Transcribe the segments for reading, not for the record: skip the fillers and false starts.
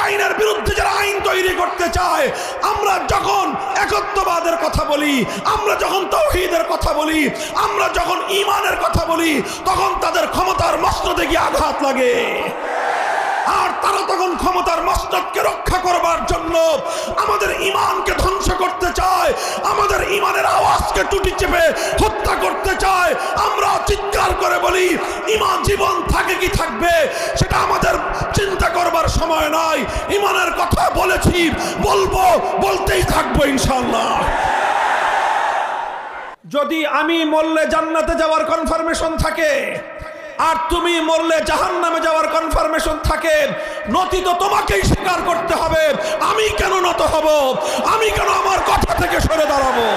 আইনের বিরুদ্ধে যারা আইন তৈরি করতে চায়, আমরা যখন একত্ববাদের কথা বলি, আমরা যখন তাওহীদের কথা বলি, আমরা যখন ঈমানের কথা বলি, তখন তাদের ক্ষমতার মসনদে গিয়ে আঘাত লাগে। আর তারা তখন ক্ষমতার মসনদকে রক্ষা করবার জন্য আমাদের ঈমানকে ধ্বংস করতে চায়, আমাদের ঈমানের আওয়াজকে টুটি চেপে হত্যা করতে চায়। আমরা চিৎকার করে বলি, ঈমান জীবন থাকে কি থাকবে সেটা আমাদের চিন্তা করবার সময় নাই। ঈমানের কথা বলেছি, বলবো, বলতেই থাকবো ইনশাআল্লাহ। যদি আমি মরলে জান্নাতে যাওয়ার কনফার্মেশন থাকে আর তুমি মরলে জাহান্নামে যাওয়ার কনফার্মেশন থাকে, নতি তো তোমাকেই স্বীকার করতে হবে। আমি কেন নত হব? আমি কেন আমার কথা থেকে সরে দাঁড়াবো?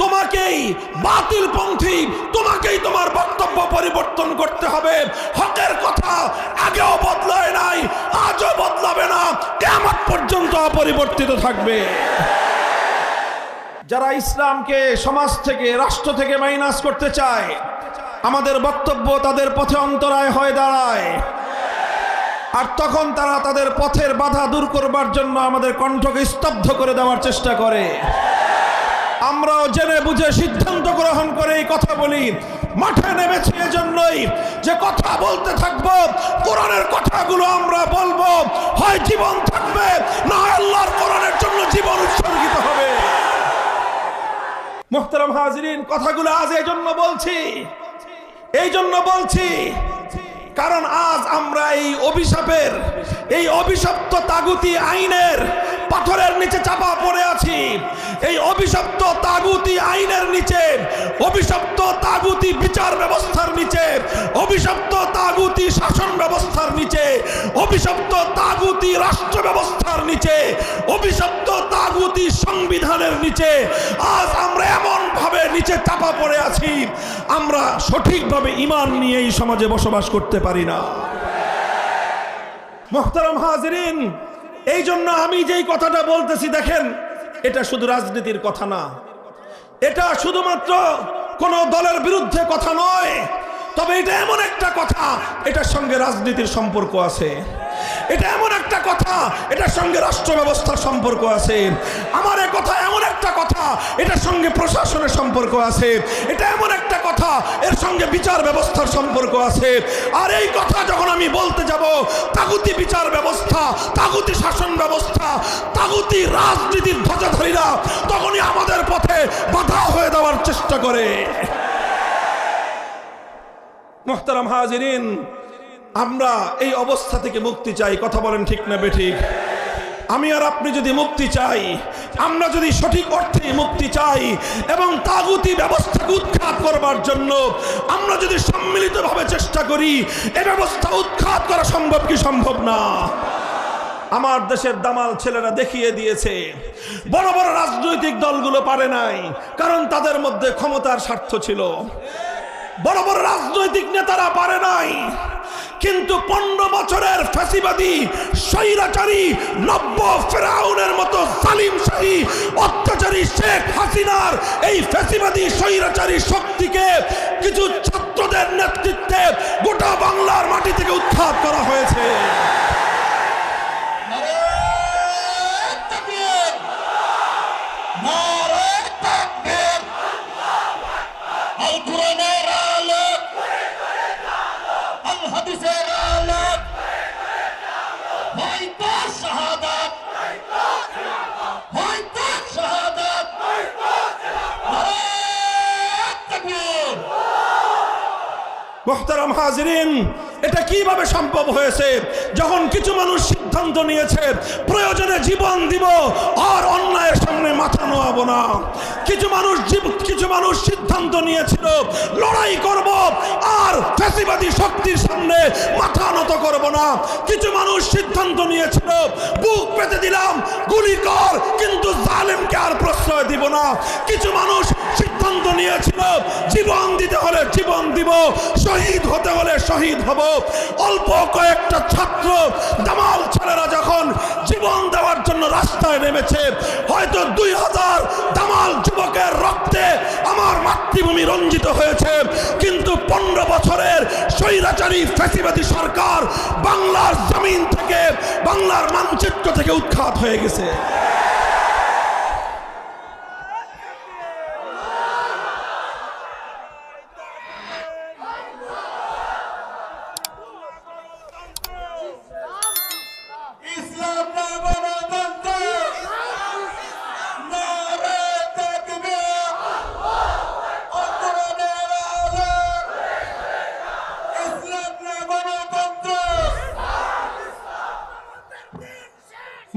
তোমাকেই বাতিলপন্থী, তোমাকেই তোমার বক্তব্য পরিবর্তন করতে হবে। হকের কথা আগেও বদলায় নাই, আজও বদলাবে না, কিয়ামত পর্যন্ত অপরিবর্তিত থাকবে। যারা ইসলামকে সমাজ থেকে, রাষ্ট্র থেকে মাইনাস করতে চায়, আমাদের বক্তব্য তাদের পথে অন্তরায় হয়ে দাঁড়ায়। আর তখন তারা তাদের পথের বাধা দূর করবার জন্য আমাদের কণ্ঠকে স্তব্ধ করে দেওয়ার চেষ্টা করে। আমরাও জেনে বুঝে সিদ্ধান্ত গ্রহণ করে এই কথা বলি। মাঠে নেমেছি এজন্যই যে কথা বলতে থাকবো, কোরআনের কথাগুলো আমরা বলবো। হয় জীবন থাকবে, না আল্লাহর কোরআনের জন্য জীবন উৎসর্গিত হবে। মুহতারাম হাজিরিন, কথাগুলো আজ এই জন্য বলছি কারণ আজ আমরা এই অভিশপ্ত তাগুতি আইনের পাথরের নিচে চাপা পড়ে আছি। এই অভিশপ্ত তাগুতি আইনের নিচে, অভিশপ্ত তাগুতি বিচার ব্যবস্থার নিচে, অভিশপ্ত তাগুতি শাসন ব্যবস্থার নিচে, অভিশপ্ত তাগুতি রাষ্ট্র ব্যবস্থার নিচে, অভিশপ্ত তাগুতি সংবিধানের নিচে আজ আমরা এমন ভাবে নিচে চাপা পড়ে আছি, আমরা সঠিকভাবে ঈমান নিয়ে এই সমাজে বসবাস করতে পারি না। মুহতারাম হাজিরিন, এই জন্য আমি যেই কথাটা বলতেছি, দেখেন, এটা শুধু রাজনীতির কথা না, এটা শুধুমাত্র কোন দলের বিরুদ্ধে কথা নয়, তবে এটা এমন একটা কথা, এটার সঙ্গে রাজনীতির সম্পর্ক আছে। এটা এমন একটা কথা, এটার সঙ্গে রাষ্ট্র ব্যবস্থার সম্পর্ক আছে। আমার এই কথা এমন একটা কথা, এটার সঙ্গে প্রশাসনের সম্পর্ক আছে। এটা এমন একটা কথা, এর সঙ্গে বিচার ব্যবস্থার সম্পর্ক আছে। আর এই কথা যখন আমি বলতে যাব, তাগুতি বিচার ব্যবস্থা, তাগুতি শাসন ব্যবস্থা, তাগুতি রাজনীতির ধ্বজাধারীরা তখনই আমাদের পথে বাধা হয়ে দেওয়ার চেষ্টা করে। মুহতারাম হাজিরিন, আমরা এই অবস্থা থেকে মুক্তি চাই। কথা বলেন ঠিক না বেঠিক? আমি আর আপনি যদি মুক্তি চাই, আমরা যদি সঠিক অর্থে মুক্তি চাই এবং তাগুতি ব্যবস্থাকে উৎখাত করবার জন্য আমরা যদি সম্মিলিতভাবে চেষ্টা করি, এই ব্যবস্থা উৎখাত করা সম্ভব কি সম্ভব না? আমার দেশের দামাল ছেলেরা দেখিয়ে দিয়েছে, বড় বড় রাজনৈতিক দলগুলো পারে নাই, কারণ তাদের মধ্যে ক্ষমতার স্বার্থ ছিল। বড় বড় রাজনৈতিক নেতারা পারে নাই, কিন্তু 15 বছরের ফ্যাসিবাদী স্বৈরাচারী নব্য ফেরাউনের মতো জালিমশাহী অত্যাচারী শেখ হাসিনার এই ফ্যাসিবাদী স্বৈরাচারী শক্তিকে কিছু ছাত্রদের নেতৃত্বে গোটা বাংলার মাটি থেকে উৎখাত করা হয়েছে। মুহতারাম হাজিরিন, এটা কিভাবে সম্ভব হয়েছে? যখন কিছু মানুষ সিদ্ধান্ত নিয়েছে প্রয়োজনে জীবন দিব আর অন্যায়ের সামনে মাথা নোয়াবো না। কিছু মানুষ সিদ্ধান্ত নিয়েছিল লড়াই করব আর ফ্যাসিবাদী শক্তির সামনে মাথা নত করব না। কিছু মানুষ সিদ্ধান্ত নিয়েছিল বুক পেতে দিলাম, গুলি কর, কিন্তু জালেমকে আর প্রশ্রয় দিব না। কিছু মানুষ সিদ্ধান্ত নিয়েছিল জীবন দিতে হলে জীবন দিব, শহীদ হতে হলে শহীদ হব। অল্প কয়েকটা ছাত্র দামাল ছেলেরা যখন জীবন দেওয়ার জন্য রাস্তায় নেমেছে, হয়তো 2000 দামাল যুবক যুবকের রক্তে আমার মাতৃভূমি রঞ্জিত হয়েছে, কিন্তু 15 বছরের স্বৈরাচারী ফ্যাসিবাদী সরকার বাংলার জমিন থেকে, বাংলার মানচিত্র থেকে উৎখাত হয়ে গেছে।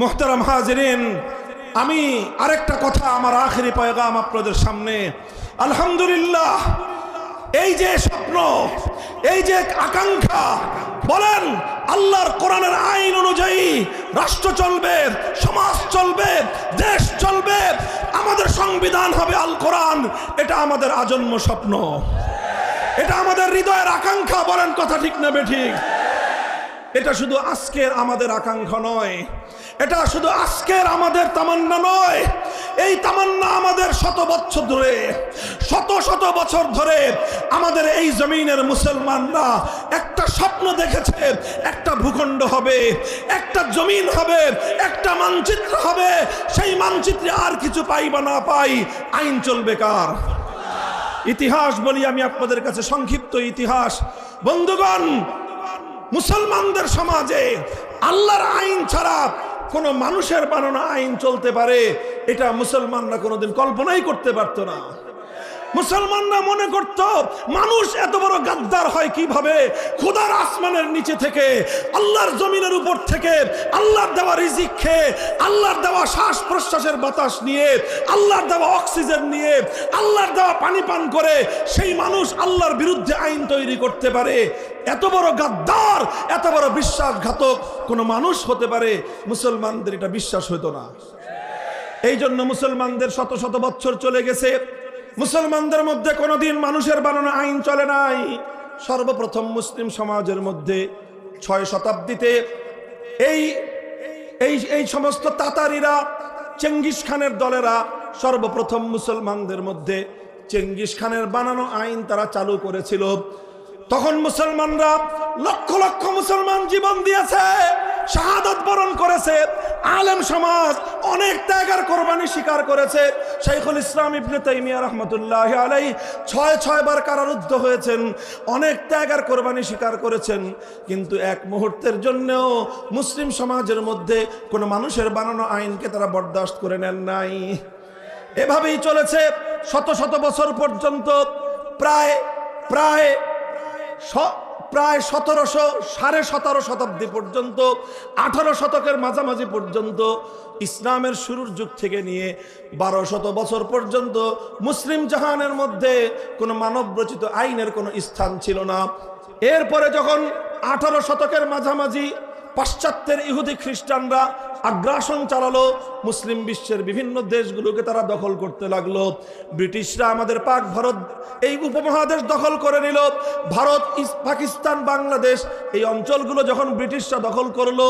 মুহতারাম হাজিরিন, আমি আরেকটা কথা, আমার আখেরি পয়গাম আপনাদের সামনে। আলহামদুলিল্লাহ, এই যে স্বপ্ন, এই যে আকাঙ্ক্ষা, বলেন আল্লাহর কোরআনের আইন অনুযায়ী রাষ্ট্র চলবে, সমাজ চলবে, দেশ চলবে, আমাদের সংবিধান হবে আল কোরআন, এটা আমাদের আজন্ম স্বপ্ন, এটা আমাদের হৃদয়ের আকাঙ্ক্ষা। বলেন কথা ঠিক না বেঠিক? এটা শুধু আজকের আমাদের আকাঙ্ক্ষা নয়, এটা শুধু আজকের আমাদের তামান্না নয়, এই তামান্না আমাদের শত বছর ধরে, শত শত বছর ধরে আমাদের এই জমিনের মুসলমানরা একটা স্বপ্ন দেখেছে, একটা ভূখণ্ড হবে, একটা জমিন হবে, একটা মানচিত্র হবে। সেই মানচিত্রে আর কিছু পাই বা না পাই, আইন চলবে কার? ইতিহাস বলি আমি আপনাদের কাছে, সংক্ষিপ্ত ইতিহাস। বন্ধুগণ, মুসলমানদের সমাজে আল্লাহর আইন ছাড়া কোন মানুষের বানানো আইন চলতে পারে, এটা মুসলমানরা কোনোদিন কল্পনাই করতে পারত না। মুসলমানরা মনে করত মানুষ এত বড় গাদ্দার হয় কিভাবে? খোদার আসমানের নিচে থেকে, আল্লাহর জমিনের উপর থেকে, আল্লাহর দেওয়া রিজিক খেয়ে, আল্লাহর দেওয়া শ্বাস প্রশ্বাসের বাতাস নিয়ে, আল্লাহর দেওয়া অক্সিজেন নিয়ে, আল্লাহর দেওয়া পানি পান করে সেই মানুষ আল্লাহর বিরুদ্ধে আইন তৈরি করতে পারে। এত বড় গাদ্দার, এত বড় বিশ্বাসঘাতক কোন মানুষ হতে পারে? মুসলমানদের এটা বিশ্বাস হতো না। এই জন্য মুসলমানদের শত শত বছর চলে গেছে, মুসলমানদের মধ্যে কোনোদিন মানুষের বানানো আইন চলে নাই। সর্বপ্রথম মুসলিম সমাজের মধ্যে 6 শতাব্দীতে এই সমস্ত তাতারিরা, চেঙ্গিস খানের দলেরা সর্বপ্রথম মুসলমানদের মধ্যে চেঙ্গিস খানের বানানো আইন তারা চালু করেছিল। তখন মুসলমানরা লক্ষ লক্ষ মুসলমান জীবন দিয়েছে, শাহাদাত বরণ করেছে, আলেম সমাজ অনেক ত্যাগ আর কোরবানি স্বীকার করেছে। শাইখুল ইসলাম ইবনে তাইমিয়া রাহমাতুল্লাহি আলাইহি 6 বার কারারুদ্ধ হয়েছেন, অনেক ত্যাগ আর কোরবানি স্বীকার করেছেন, কিন্তু এক মুহূর্তের জন্যও মুসলিম সমাজের মধ্যে কোনো মানুষের বানানো আইনকে তারা বরদাস্ত করে নেন নাই। এভাবেই চলেছে শত শত বছর পর্যন্ত। প্রায় 1750 শতাব্দী পর্যন্ত, 18 শতকের মাঝামাঝি পর্যন্ত, ইসলামের শুরুর যুগ থেকে নিয়ে 1200 বছর পর্যন্ত মুসলিম জাহানের মধ্যে কোনো মানব রচিত আইনের কোনো স্থান ছিল না। এরপরে যখন 18 শতকের মাঝামাঝি পাশ্চাত্যের ইহুদি খ্রিস্টানরা আগ্রাসন চালালো, মুসলিম বিশ্বের বিভিন্ন দেশগুলোকে তারা দখল করতে লাগলো। ব্রিটিশরা আমাদের পাক ভারত এই উপমহাদেশ দখল করে নিল। ভারত, পাকিস্তান, বাংলাদেশ এই অঞ্চলগুলো যখন ব্রিটিশরা দখল করলো,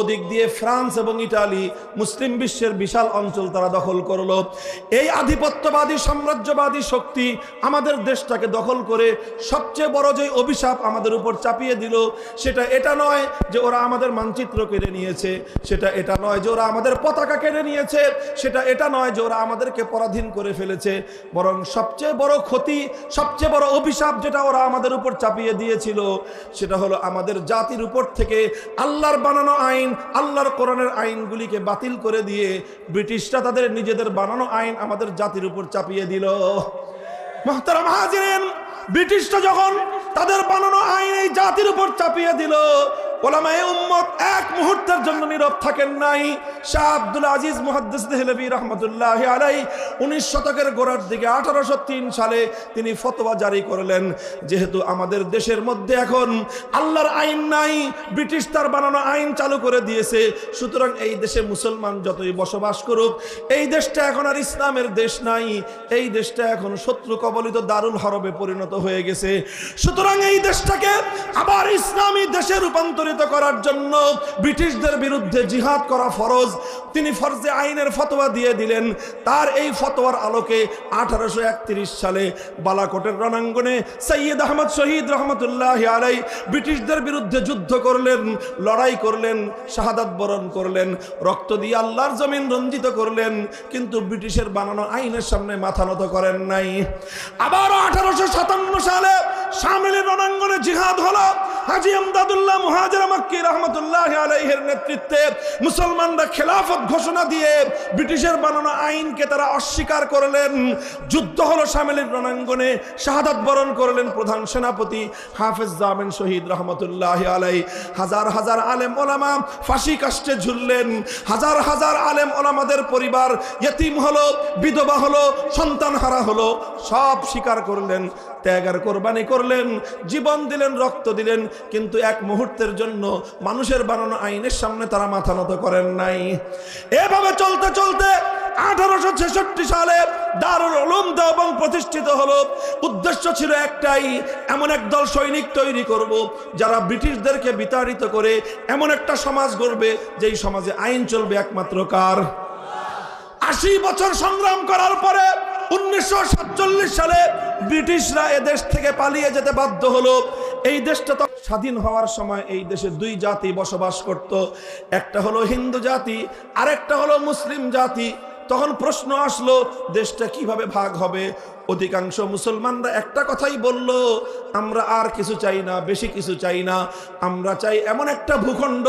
ওদিক দিয়ে ফ্রান্স এবং ইটালি মুসলিম বিশ্বের বিশাল অঞ্চল তারা দখল করলো। এই আধিপত্যবাদী সাম্রাজ্যবাদী শক্তি আমাদের দেশটাকে দখল করে সবচেয়ে বড় যে অভিশাপ আমাদের উপর চাপিয়ে দিল, সেটা এটা নয় যে ওরা আমাদের মানচিত্র কেড়ে নিয়েছে, সেটা এটা নয় যে ওরা আমাদের পতাকা কেড়ে নিয়েছে, সেটা এটা নয় যে ওরা আমাদেরকে পরাধীন করে ফেলেছে, বরং সবচেয়ে বড় ক্ষতি, সবচেয়ে বড় অভিশাপ যেটা ওরা আমাদের উপর চাপিয়ে দিয়েছিল, সেটা হলো আমাদের জাতির উপর থেকে আল্লাহর বানানো আইন, আল্লাহর কোরআনের আইনগুলিকে বাতিল করে দিয়ে ব্রিটিশরা তাদের নিজেদের বানানো আইন আমাদের জাতির উপর চাপিয়ে দিল। মুহতারাম হাজিরিন, ব্রিটিশরা যখন তাদের বানানো আইন এই জাতির উপর চাপিয়ে দিল, ওলামায়ে উম্মত এক মুহূর্তের জন্য নীরব থাকেন নাই। শাহ আব্দুল আজিজ মুহাদ্দিস দেহলভী রাহমাতুল্লাহি আলাইহি 19 শতকের গোড়ার দিকে 1803 সালে তিনি ফতোয়া জারি করলেন, যেহেতু আমাদের দেশের মধ্যে এখন আল্লাহর আইন নাই, ব্রিটিশ তার বানানো আইন চালু করে দিয়েছে, সুতরাং এই দেশে মুসলমান যতই বসবাস করুক, এই দেশটা এখন আর ইসলামের দেশ নাই, এই দেশটা এখন শত্রু কবলিত দারুল হরবে পরিণত হয়ে গেছে। সুতরাং এই দেশটাকে আবার ইসলামী দেশে রূপান্তর রূপান্তরিত করার জন্য ব্রিটিশদের বিরুদ্ধে জিহাদ করা ফরজ, তিনি ফরজে আইনের ফতোয়া দিয়ে দিলেন। তার এই ফতোয়ার আলোকে 1831 সালে বালাকোটের রণাঙ্গনে সৈয়দ আহমদ শহীদ রহমতুল্লাহ আলাই ব্রিটিশদের বিরুদ্ধে যুদ্ধ করলেন, লড়াই করলেন, শাহাদাত বরণ করলেন, রক্ত দিয়ে আল্লাহর জমিন রঞ্জিত করলেন, কিন্তু ব্রিটিশের বানানো আইনের সামনে মাথা নত করেন নাই। আবার 1857 সালে শামিলের রণাঙ্গনে জিহাদ হলো। হাজী আমদাদুল্লাহ মুহাজির মক্কি রহমতুল্লাহ আলাইহির নেতৃত্বে মুসলমানরা খেলাফত ঘোষণা দিয়ে ব্রিটিশের বানানো আইনকে তারা অস্বীকার করলেন। যুদ্ধ হলো শামিলের রণাঙ্গনে, শাহাদাত বরণ করলেন প্রধান সেনাপতি হাফেজ জামিন শহীদ রহমতুল্লাহ আলাই। হাজার হাজার আলেম ওলামা ফাঁসি কাষ্টে ঝুললেন, হাজার হাজার আলেম ওলামাদের পরিবার ইতিম হলো, বিধবা হলো, সন্তান হারা হলো, সব স্বীকার করলেন, ত্যাগ আর কোরবানি করলেন, জীবন দিলেন, রক্ত দিলেন, কিন্তু এক মুহূর্তের জন্য মানুষের বানানো আইনের সামনে তারা মাথা নত করেন নাই। এভাবে চলতে চলতে 1866 সালে দারুল উলুম দেওবন্দ প্রতিষ্ঠিত হলো। উদ্দেশ্য ছিল একটাই, এমন এক দল সৈনিক তৈরি করব যারা ব্রিটিশদেরকে বিতাড়িত করে এমন একটা সমাজ গড়বে যেই সমাজে আইন চলবে একমাত্র কার? 80 বছর সংগ্রাম করার পরে 1947 সালে ব্রিটিশরা এদেশ থেকে পালিয়ে যেতে বাধ্য হলো। এই দেশটা তো স্বাধীন হওয়ার সময় এই দেশে দুই জাতি বসবাস করত, একটা হলো হিন্দু জাতি, আরেকটা হলো মুসলিম জাতি। তখন প্রশ্ন আসলো দেশটা কিভাবে ভাগ হবে? অধিকাংশ মুসলমানরা একটা কথাই বলল, আমরা আর কিছু চাই না, বেশি কিছু চাই না, আমরা চাই এমন একটা ভূখণ্ড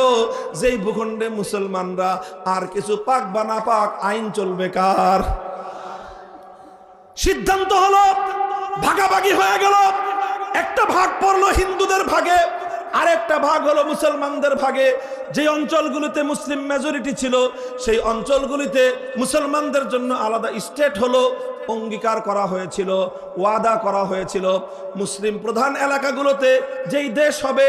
যেই ভূখণ্ডে মুসলমানরা আর কিছু পাক বা না পাক আইন চলবে কার? সিদ্ধান্ত হলো, ভাগাভাগি হয়ে গেল। একটা ভাগ পড়লো হিন্দুদের ভাগে, আরেকটা ভাগ হলো মুসলমানদের ভাগে। যে অঞ্চলগুলিতে মুসলিম মেজরিটি ছিল সেই অঞ্চলগুলিতে মুসলমানদের জন্য আলাদা স্টেট হলো, অঙ্গীকার করা হয়েছিল, ওয়াদা করা হয়েছিল। মুসলিম প্রধান এলাকাগুলোতে যেই দেশ হবে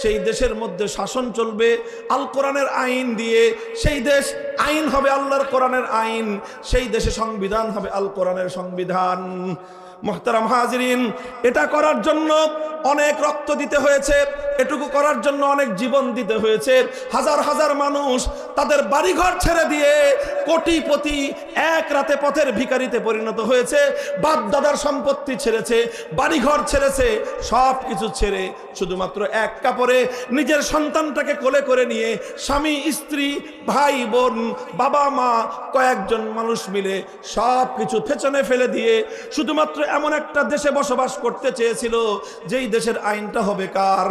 সেই দেশের মধ্যে শাসন চলবে আল কোরআনের আইন দিয়ে, সেই দেশ আইন হবে আল্লাহর কোরআনের আইন, সেই দেশে সংবিধান হবে আল কোরআনের সংবিধান। মুহতারাম হাজিরিন, এটা করার জন্য অনেক রক্ত দিতে হয়েছে, এটুকু করার জন্য অনেক জীবন দিতে হয়েছে। হাজার হাজার মানুষ তাদের বাড়িঘর ছেড়ে দিয়ে কোটিপতি এক রাতে পথের ভিখারিতে পরিণত হয়েছে, বাপ দাদার সম্পত্তি ছেড়েছে, বাড়িঘর ছেড়েছে, সব কিছু ছেড়ে শুধুমাত্র এক কাপড়ে নিজের সন্তানটাকে কোলে করে নিয়ে স্বামী, স্ত্রী, ভাই বোন, বাবা মা কয়েকজন মানুষ মিলে সব কিছু পেছনে ফেলে দিয়ে শুধুমাত্র এমন একটা দেশে বসবাস করতে চেয়েছিল যেই দেশের আইনটা হবে কার?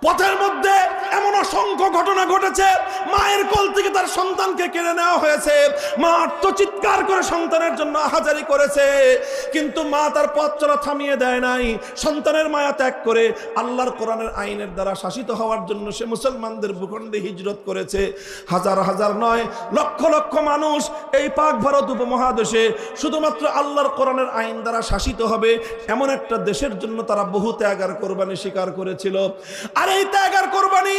পথের মধ্যে এমন অসংখ্য ঘটনা ঘটেছে, মায়ের কোল থেকে তার সন্তানকে কেড়ে নেওয়া হয়েছে, মা আত্মচিৎকার করে সন্তানের জন্য আহাজারি করেছে, কিন্তু মা তার পথ চলা থামিয়ে দেয় নাই। সন্তানের মায়া ত্যাগ করে আল্লাহর কোরআনের আইনের দ্বারা শাসিত হওয়ার জন্য সে মুসলমানদের ভূখণ্ডে হিজরত করেছে। হাজার হাজার নয়, লক্ষ লক্ষ মানুষ এই পাক ভারত উপমহাদেশে শুধুমাত্র আল্লাহর কোরআনের আইন দ্বারা শাসিত হবে এমন একটা দেশের জন্য তারা বহু ত্যাগ আর কোরবানি স্বীকার করেছিল। আর এই ত্যাগ আর কোরবানি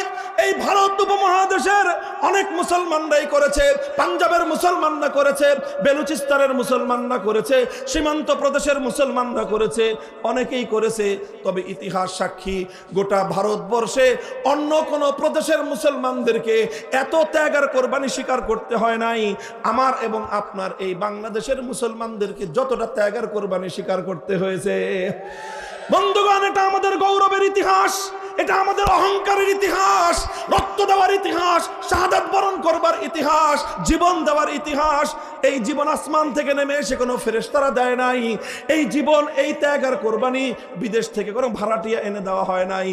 এই ভারত উপমহাদেশের অনেক মুসলমানরাই করেছে। পাঞ্জাবের মুসলমানরা করেছে, বেলুচিস্তানের মুসলমানরা করেছে, সীমান্ত প্রদেশের মুসলমানরা করেছে, অনেকেই করেছে। তবে ইতিহাস সাক্ষী, গোটা ভারতবর্ষে অন্য কোন প্রদেশের মুসলমানদেরকে এত ত্যাগ আর কোরবানি স্বীকার করতে হয় নাই আমার এবং আপনার এই বাংলাদেশের মুসলমানদেরকে যতটা ত্যাগ আর কোরবানি স্বীকার করতে হয়েছে। বন্ধুগণ, এটা আমাদের গৌরবের ইতিহাস, এটা আমাদের অহংকারের ইতিহাস, রক্ত দেওয়ার ইতিহাস, শাহাদাত বরণ করবার ইতিহাস, জীবন দেওয়ার ইতিহাস। এই জীবন আসমান থেকে নেমে এসে কোনো ফেরেশতারা দেয় নাই। এই জীবন, এই ত্যাগ আর কোরবানি বিদেশ থেকে কোনো ভাড়াটিয়া এনে দেওয়া হয় নাই।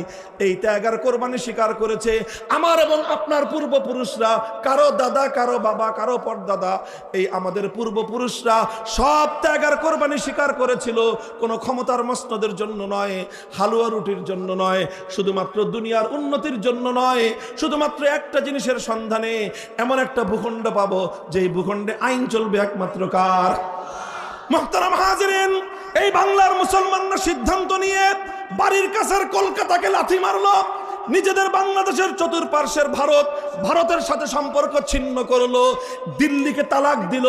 এই ত্যাগ আর কোরবানি স্বীকার করেছে আমার এবং আপনার পূর্বপুরুষরা। কারো দাদা, কারো বাবা, কারো পরদাদা, এই আমাদের পূর্বপুরুষরা সব ত্যাগ আর কোরবানি স্বীকার করেছিল। কোনো ক্ষমতার মসনদের জন্য নয়, হালুয়া রুটির জন্য নয়, শুধুমাত্র দুনিয়ার উন্নতির জন্য নয়, শুধুমাত্র একটা জিনিসের সন্ধানে, এমন একটা ভূখণ্ড পাবো যেই ভূখণ্ডে আইন চলবে একমাত্র কার? মুহতারাম হাজিরিন, এই বাংলার মুসলমানরা সিদ্ধান্ত নিয়ে বাড়ির কাছের কলকাতাকে লাথি মারলো, নিজেদের বাংলাদেশের চতুর্পার্শ্বের ভারতের সাথে সম্পর্ক ছিন্ন করলো, দিল্লিকে তালাক দিল,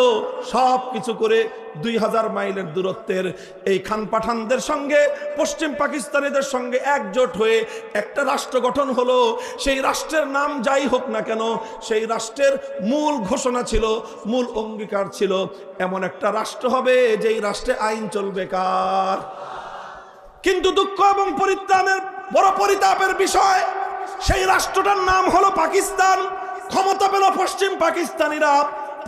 সব কিছু করে 2000 মাইলের দূরত্বের এই খান পাঠানদের সঙ্গে পশ্চিম পাকিস্তানিদের সঙ্গে একজোট হয়ে একটা রাষ্ট্র গঠন হলো। সেই রাষ্ট্রের নাম যাই হোক না কেন, সেই রাষ্ট্রের মূল ঘোষণা ছিল, মূল অঙ্গীকার ছিল, এমন একটা রাষ্ট্র হবে যেই রাষ্ট্রে আইন চলবে কার। কিন্তু দুঃখ এবং পরিত্রাণের বড় পরিতাপের বিষয়, সেই রাষ্ট্রটার নাম হলো পাকিস্তান। ক্ষমতা পেল পশ্চিম পাকিস্তানিরা।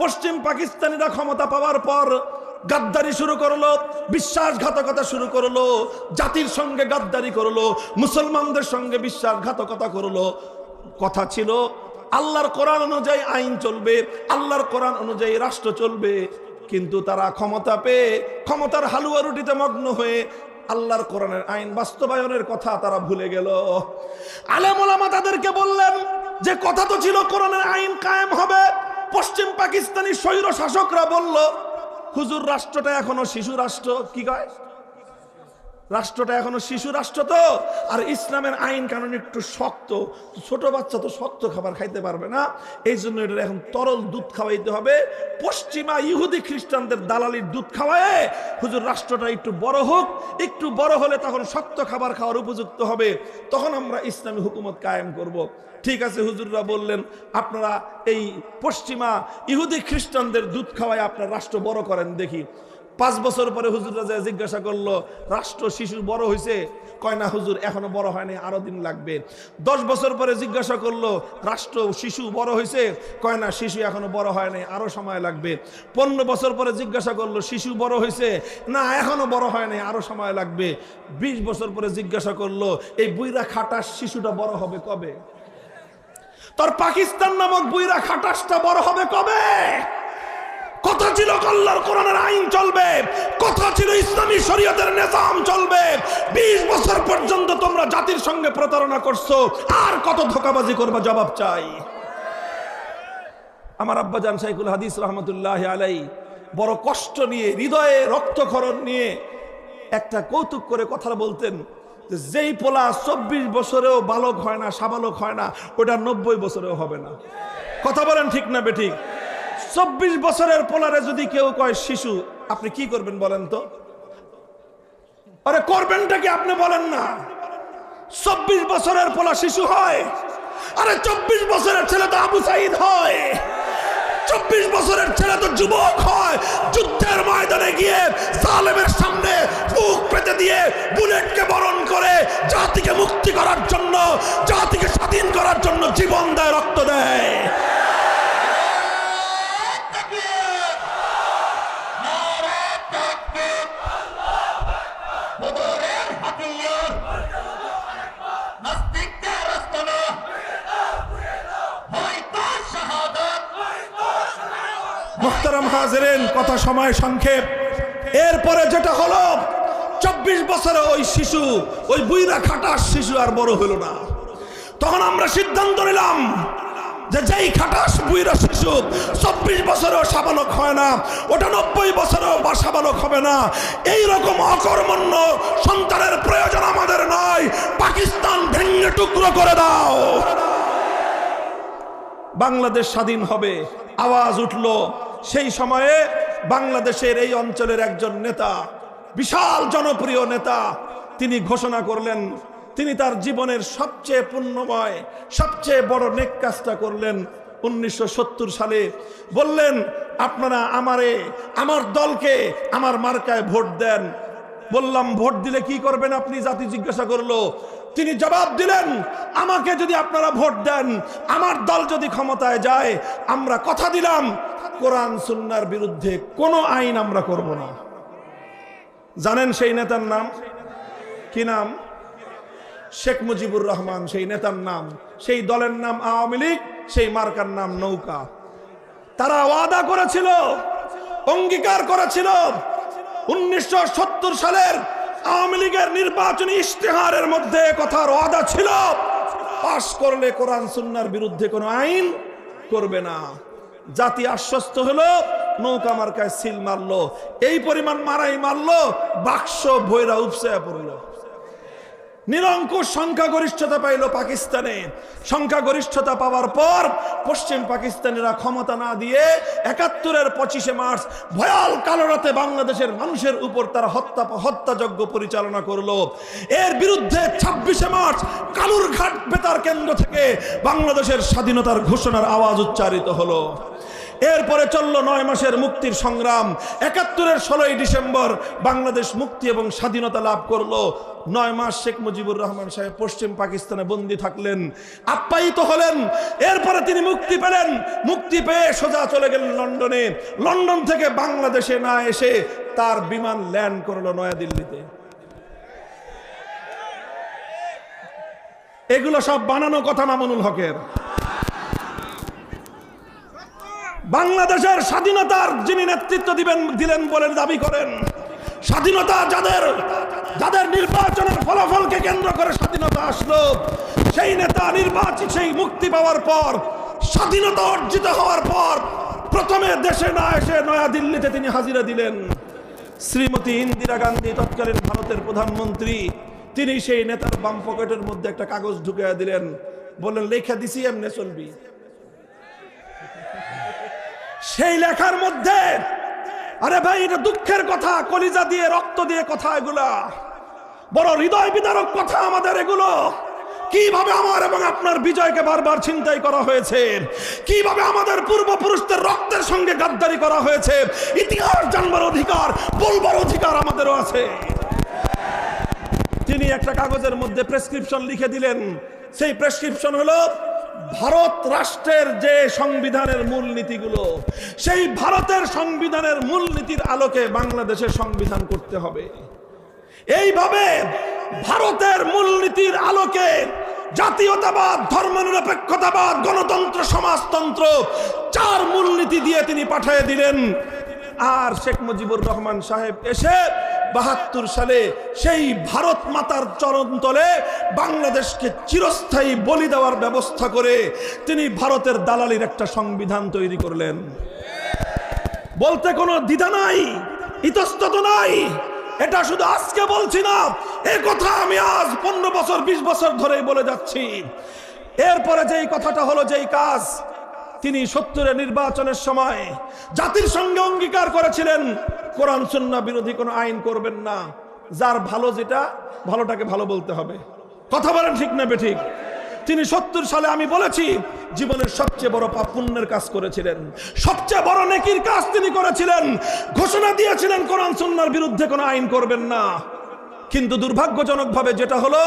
পশ্চিম পাকিস্তানিরা ক্ষমতা পাওয়ার পর গাদ্দারি শুরু করলো, বিশ্বাসঘাতকতা শুরু করলো, জাতির সঙ্গে গাদ্দারি করলো, মুসলমানদের সঙ্গে বিশ্বাসঘাতকতা করলো। কথা ছিল আল্লাহর কোরআন অনুযায়ী আইন চলবে, আল্লাহর কোরআন অনুযায়ী রাষ্ট্র চলবে। কিন্তু তারা ক্ষমতা পেয়ে ক্ষমতার হালুয়া রুটিতে মগ্ন হয়ে আল্লাহর কোরআনের আইন বাস্তবায়নের কথা তারা ভুলে গেল। আলেম ওলামা তাদেরকে বললেন যে কথা তো ছিল কোরআনের আইন কায়েম হবে। পশ্চিম পাকিস্তানি স্বৈর শাসকরা বলল, হুজুর রাষ্ট্রটা এখনো শিশু রাষ্ট্র। কি কয়? রাষ্ট্রটা এখনো শিশু রাষ্ট্র তো, আর ইসলামের আইন কানুন একটু শক্ত, ছোট বাচ্চা তো শক্ত খাবার খাইতে পারবে না, এই জন্য এটা এখন তরল দুধ খাওয়াইতে হবে। পশ্চিমা ইহুদি খ্রিস্টানদের দালালির দুধ খাওয়ায় হুজুর রাষ্ট্রটা একটু বড় হোক, একটু বড় হলে তখন শক্ত খাবার খাওয়ার উপযুক্ত হবে, তখন আমরা ইসলামী হুকুমত কায়েম করব। ঠিক আছে, হুজুররা বললেন আপনারা এই পশ্চিমা ইহুদি খ্রিস্টানদের দুধ খাওয়ায় আপনার রাষ্ট্র বড় করেন দেখি। 5 বছর পরে হুজুররা যা জিজ্ঞাসা করলো, রাষ্ট্র শিশু বড় হয়েছে? কয় না হুজুর, এখনো বড় হয়নি, আরো দিন লাগবে। 10 বছর পরে জিজ্ঞাসা করলো, রাষ্ট্র শিশু বড় হয়েছে? কয় না শিশু এখনো বড় হয়নি, আরো সময় লাগবে। 15 বছর পরে জিজ্ঞাসা করলো, শিশু বড় হয়েছে? না এখনো বড় হয়নি, আরো সময় লাগবে। 20 বছর পরে জিজ্ঞাসা করলো, এই বুইরা খাটাস শিশুটা বড় হবে কবে? তোর পাকিস্তান নামক বুইরা খাটাসটা বড় হবে কবে? কথা ছিল আল্লাহর কোরআনের আইন চলবে, কথা ছিল ইসলামী শরীয়তের নিজাম চলবে। 20 বছর পর্যন্ত তোমরা জাতির সঙ্গে প্রতারণা করছো, আর কত ধোঁকাবাজি করবা? জবাব চাই। আমার আব্বাজান শাইখুল হাদিস রহমতুল্লাহ আলাইহি বড় কষ্ট নিয়ে, হৃদয়ে রক্তক্ষরণ নিয়ে একটা কৌতুক করে কথা বলতেন, যেই পোলা 24 বছরেও বালক হয় না, সাবালক হয় না, ওটা 90 বছরেও হবে না। কথা বলেন ঠিক না বেঠিক? 24 বছরের পোলারে যদি কেউ কয় শিশু, আপনি কি করবেন বলেন তো? আরে করবেনটা কি আপনি বলেন না? 24 বছরের পোলা শিশু হয়? আরে 24 বছরের ছেলে তো আবু সাইদ হয়, 24 বছরের ছেলে তো যুবক হয়। যুদ্ধের ময়দানে গিয়ে জালেমের সামনে বুক পেতে দিয়ে বুলেটকে বরণ করে জাতিকে মুক্তি করার জন্য, জাতিকে স্বাধীন করার জন্য জীবন দেয়, রক্ত দেয়। মুহতারাম হাজিরিন, কথা সময় সংক্ষেপ। এরপরে যেটা হলো, 24 বছরে ওই শিশু, ওই বুইরা খাটাস শিশু আর বড় হলো না। তখন আমরা সিদ্ধান্ত নিলাম যে যেই খাটাস বুইরা শিশু 24 বছরেও সাবালক হয় না, ওটা 90 বছরেও বা সাবালক হবে না। এইরকম অকর্মণ্য সন্তানের প্রয়োজন আমাদের নয়। পাকিস্তান ভেঙে টুকরো করে দাও, বাংলাদেশ স্বাধীন হবে। আওয়াজ উঠলো। সেই সময়ে বাংলাদেশের এই অঞ্চলের একজন নেতা, বিশাল জনপ্রিয় নেতা, তিনি ঘোষণা করলেন, তিনি তার জীবনের সবচেয়ে পুণ্যময়, সবচেয়ে বড় নেক কাজটা করলেন 1970 সালে। বললেন, আপনারা আমার দলকে আমার মার্কায় ভোট দেন। বললাম, ভোট দিলে কি করবেন আপনি? জাতি জিজ্ঞাসা করলো। তিনি জবাব দিলেন, আমাকে যদি আপনারা ভোট দেন, আমার দল যদি ক্ষমতায় যায়, আমরা কথা দিলাম কোরআন সুন্নাহর বিরুদ্ধে কোনো আইন আমরা করব না। জানেন সেই নেতার নাম কি? নাম শেখ মুজিবুর রহমান, সেই নেতার নাম। সেই দলের নাম আওয়ামী লীগ, সেই মার্কার নাম নৌকা। তারা ওয়াদা করেছিল, অঙ্গীকার করেছিল 1970 সালের আওয়ামী লীগের নির্বাচনী ইশতেহারের মধ্যে কথার ওয়াদা ছিল, পাশ করলে কোরআন সুন্নাহর বিরুদ্ধে কোনো আইন করবে না। জাতি আশ্বস্ত হলো, নৌকা মার্কায় সিল মারলো। এই পরিমাণ মারাই মারলো, বাক্স ভৈরা উপসায়া পড়লো। নিরঙ্কুশ সংখ্যাগরিষ্ঠতা পাইল পাকিস্তানে। সংখ্যাগরিষ্ঠতা পাওয়ার পর পশ্চিম পাকিস্তানিরা ক্ষমতা না দিয়ে ৭১-এর ২৫শে মার্চ ভয়াল কালো রাতে বাংলাদেশের মানুষের উপর তারা হত্যাযজ্ঞ পরিচালনা করলো। এর বিরুদ্ধে ২৬শে মার্চ কালুরঘাট বেতার কেন্দ্র থেকে বাংলাদেশের স্বাধীনতার ঘোষণার আওয়াজ উচ্চারিত হলো। এরপরে চলল ৯ মাসের মুক্তির সংগ্রাম। ৭১-এর ১৬ই ডিসেম্বর বাংলাদেশ মুক্তি এবং স্বাধীনতা লাভ করলো। ৯ মাস শেখ মুজিবুর রহমান সাহেব পশ্চিম পাকিস্তানে বন্দী থাকলেন, আপ্যায়িত হলেন। এরপরে তিনি মুক্তি পেলেন। মুক্তি পেয়ে সোজা চলে গেলেন লন্ডনে। লন্ডন থেকে বাংলাদেশে না এসে তার বিমান ল্যান্ড করলো নয়াদিল্লিতে। এগুলো সব বানানো কথা মামুনুল হকের। বাংলাদেশের স্বাধীনতার যিনি নেতৃত্ব দিলেন বলে দাবি করেন, স্বাধীনতা যাদের নির্বাচনের ফলাফলকে কেন্দ্র করে স্বাধীনতা আসলো, সেই নেতা নির্বাচিত, সেই মুক্তি পাওয়ার পর, স্বাধীনতা অর্জিত হওয়ার পর প্রথমে দেশে না এসে নয়াদিল্লিতে তিনি হাজিরা দিলেন। শ্রীমতী ইন্দিরা গান্ধী তৎকালীন ভারতের প্রধানমন্ত্রী, তিনি সেই নেতার বাম পকেটের মধ্যে একটা কাগজ ঢুকিয়ে দিলেন, বললেন লেখা দিছি এমনি চলবি। সেই লেখার মধ্যে, আরে ভাই এটা দুঃখের কথা, কলিজা দিয়ে রক্ত দিয়ে কথা, এগুলা বড় হৃদয় বিদারক কথা আমাদের। এগুলো কিভাবে আমার এবং আপনার বিজয়কে বারবার ছিনতাই করা হয়েছে, কিভাবে আমাদের পূর্বপুরুষদের রক্তের সঙ্গে গাদ্দারি করা হয়েছে, ইতিহাস জানবার অধিকার, বলবার অধিকার আমাদেরও আছে। তিনি একটা কাগজের মধ্যে প্রেসক্রিপশন লিখে দিলেন। সেই প্রেসক্রিপশন হলো ভারত রাষ্ট্রের যে সংবিধানের মূলনীতিগুলো, সেই ভারতের সংবিধানের মূলনীতির আলোকে বাংলাদেশের সংবিধান করতে হবে। এইভাবে ভারতের মূলনীতির আলোকে জাতীয়তাবাদ, ধর্মনিরপেক্ষতাবাদ, গণতন্ত্র, সমাজতন্ত্র, 4 মূলনীতি দিয়ে তিনি পাঠিয়ে দিলেন। আর শেখ মুজিবুর রহমান সাহেব এসে ৭২ সালে সেই ভারত মাতার চরণ তলে বাংলাদেশকে চিরস্থায়ী বলি দেওয়ার ব্যবস্থা করে তিনি ভারতের দালালির একটা সংবিধান তৈরি করলেন। বলতে কোনো দ্বিধা নাই, ইতস্তত নাই। এটা শুধু আজকে বলছি না, এই কথা আমি আজ 15 বছর 20 বছর ধরেই বলে যাচ্ছি। এরপরে যেই কথাটা হলো, যেই কাজ তিনি ৭০-এর নির্বাচনের সময় জাতির সঙ্গে অঙ্গীকার করেছিলেন, কোরআন সুন্নাহ বিরোধী কোনো আইন করবেন না, যার ভালো যেটা, ভালোটাকে ভালো বলতে হবে। কথা বলেন ঠিক না বেঠিক? তিনি ৭০ সালে, আমি বলেছি, জীবনের সবচেয়ে বড় পুণ্যের কাজ করেছিলেন, সবচেয়ে বড় নেকির কাজ তিনি করেছিলেন। ঘোষণা দিয়েছিলেন কোরআন সুন্নাহর বিরুদ্ধে কোনো আইন করবেন না। কিন্তু দুর্ভাগ্যজনকভাবে যেটা হলো,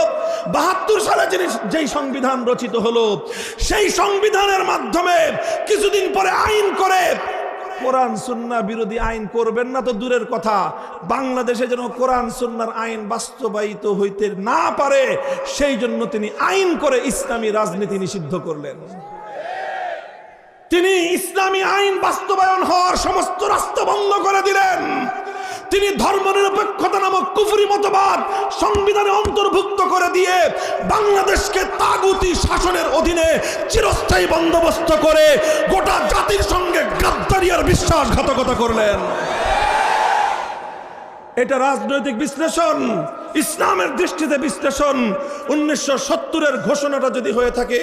৭২ সালে যেই সংবিধান রচিত হলো, সেই সংবিধানের মাধ্যমে কিছুদিন পরে আইন করে কোরআন সুন্নাহ বিরোধী আইন করবেন না তো দূরের কথা, বাংলাদেশে যেন কোরআন সুন্নাহর আইন বাস্তবায়িত হইতে না পারে, সেই জন্য তিনি আইন করে ইসলামী রাজনীতি নিষিদ্ধ করলেন। তিনি ইসলামী আইন বাস্তবায়ন হওয়ার সমস্ত রাস্তা বন্ধ করে দিলেন। তিনি ধর্মনিরপেক্ষতা নামক কুফরি মতবাদ সংবিধানে অন্তর্ভুক্ত করে দিয়ে বাংলাদেশকে তাগুতি শাসনের অধীনে চিরস্থায়ী বন্দোবস্ত করে গোটা জাতির সঙ্গে গাদ্দারি আর বিশ্বাসঘাতকতা করলেন। এটা রাজনৈতিক বিশ্লেষণ, ইসলামের দৃষ্টিতে বিশ্লেষণ। 1970-এর ঘোষণাটা যদি হয়ে থাকে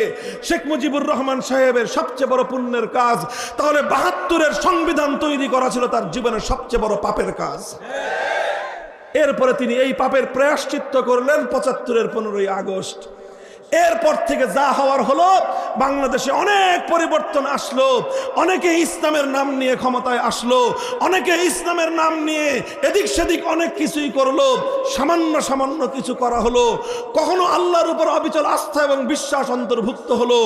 শেখ মুজিবুর রহমান সাহেবের সবচেয়ে বড় পুণ্যের কাজ, তাহলে ৭২-এর সংবিধান তৈরি করা ছিল তার জীবনের সবচেয়ে বড় পাপের কাজ। এরপরে তিনি এই পাপের প্রায়শ্চিত্ত করলেন ৭৫-এর 15ই আগস্ট। এরপর থেকে যা হওয়ার হলো, বাংলাদেশে অনেক পরিবর্তন আসলো। অনেকে ইসলামের নাম নিয়ে ক্ষমতায় আসলো, অনেকে ইসলামের নাম নিয়ে এদিক সেদিক অনেক কিছুই করলো। সামান্য সামান্য কিছু করা হলো। কখনো আল্লাহর উপর অবিচল আস্থা এবং বিশ্বাস অন্তর্ভুক্ত হলো,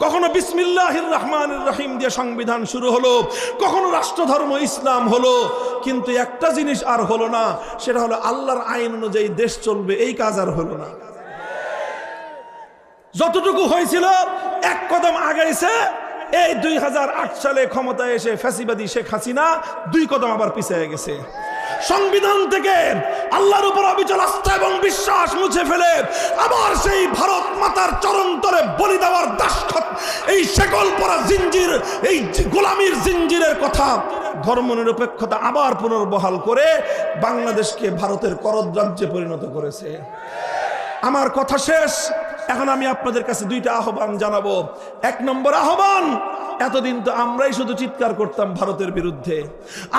কখনো বিসমিল্লাহির রহমানির রহিম দিয়ে সংবিধান শুরু হলো, কখনো রাষ্ট্রধর্ম ইসলাম হলো। কিন্তু একটা জিনিস আর হলো না, সেটা হলো আল্লাহর আইন অনুযায়ী দেশ চলবে, এই কাজ আর হলো না। যতটুকু হয়েছিল এক কদম আগাইছে এই 2008 সালে ক্ষমতায় এসে ফ্যাসিবাদী শেখ হাসিনা 2 কদম আবার পিছিয়ে গেছে। সংবিধান থেকে আল্লাহর উপর অবিচল আস্থা এবং বিশ্বাস মুছে ফেলে আবার সেই ভারত মাতার চরণ তলে বলি দেওয়ার দাসখত, এই শেকল পরা জিঞ্জির, এই গোলামির জিঞ্জিরের কথা, ধর্মনিরপেক্ষতা আবার পুনর্বহাল করে বাংলাদেশকে ভারতের করদ রাজ্যে পরিণত করেছে। আমার কথা শেষ। এখন আমি আপনাদের কাছে দুইটা আহ্বান জানাবো। এক নম্বর আহ্বান, এতদিন তো আমরাই শুধু চিৎকার করতাম ভারতের বিরুদ্ধে,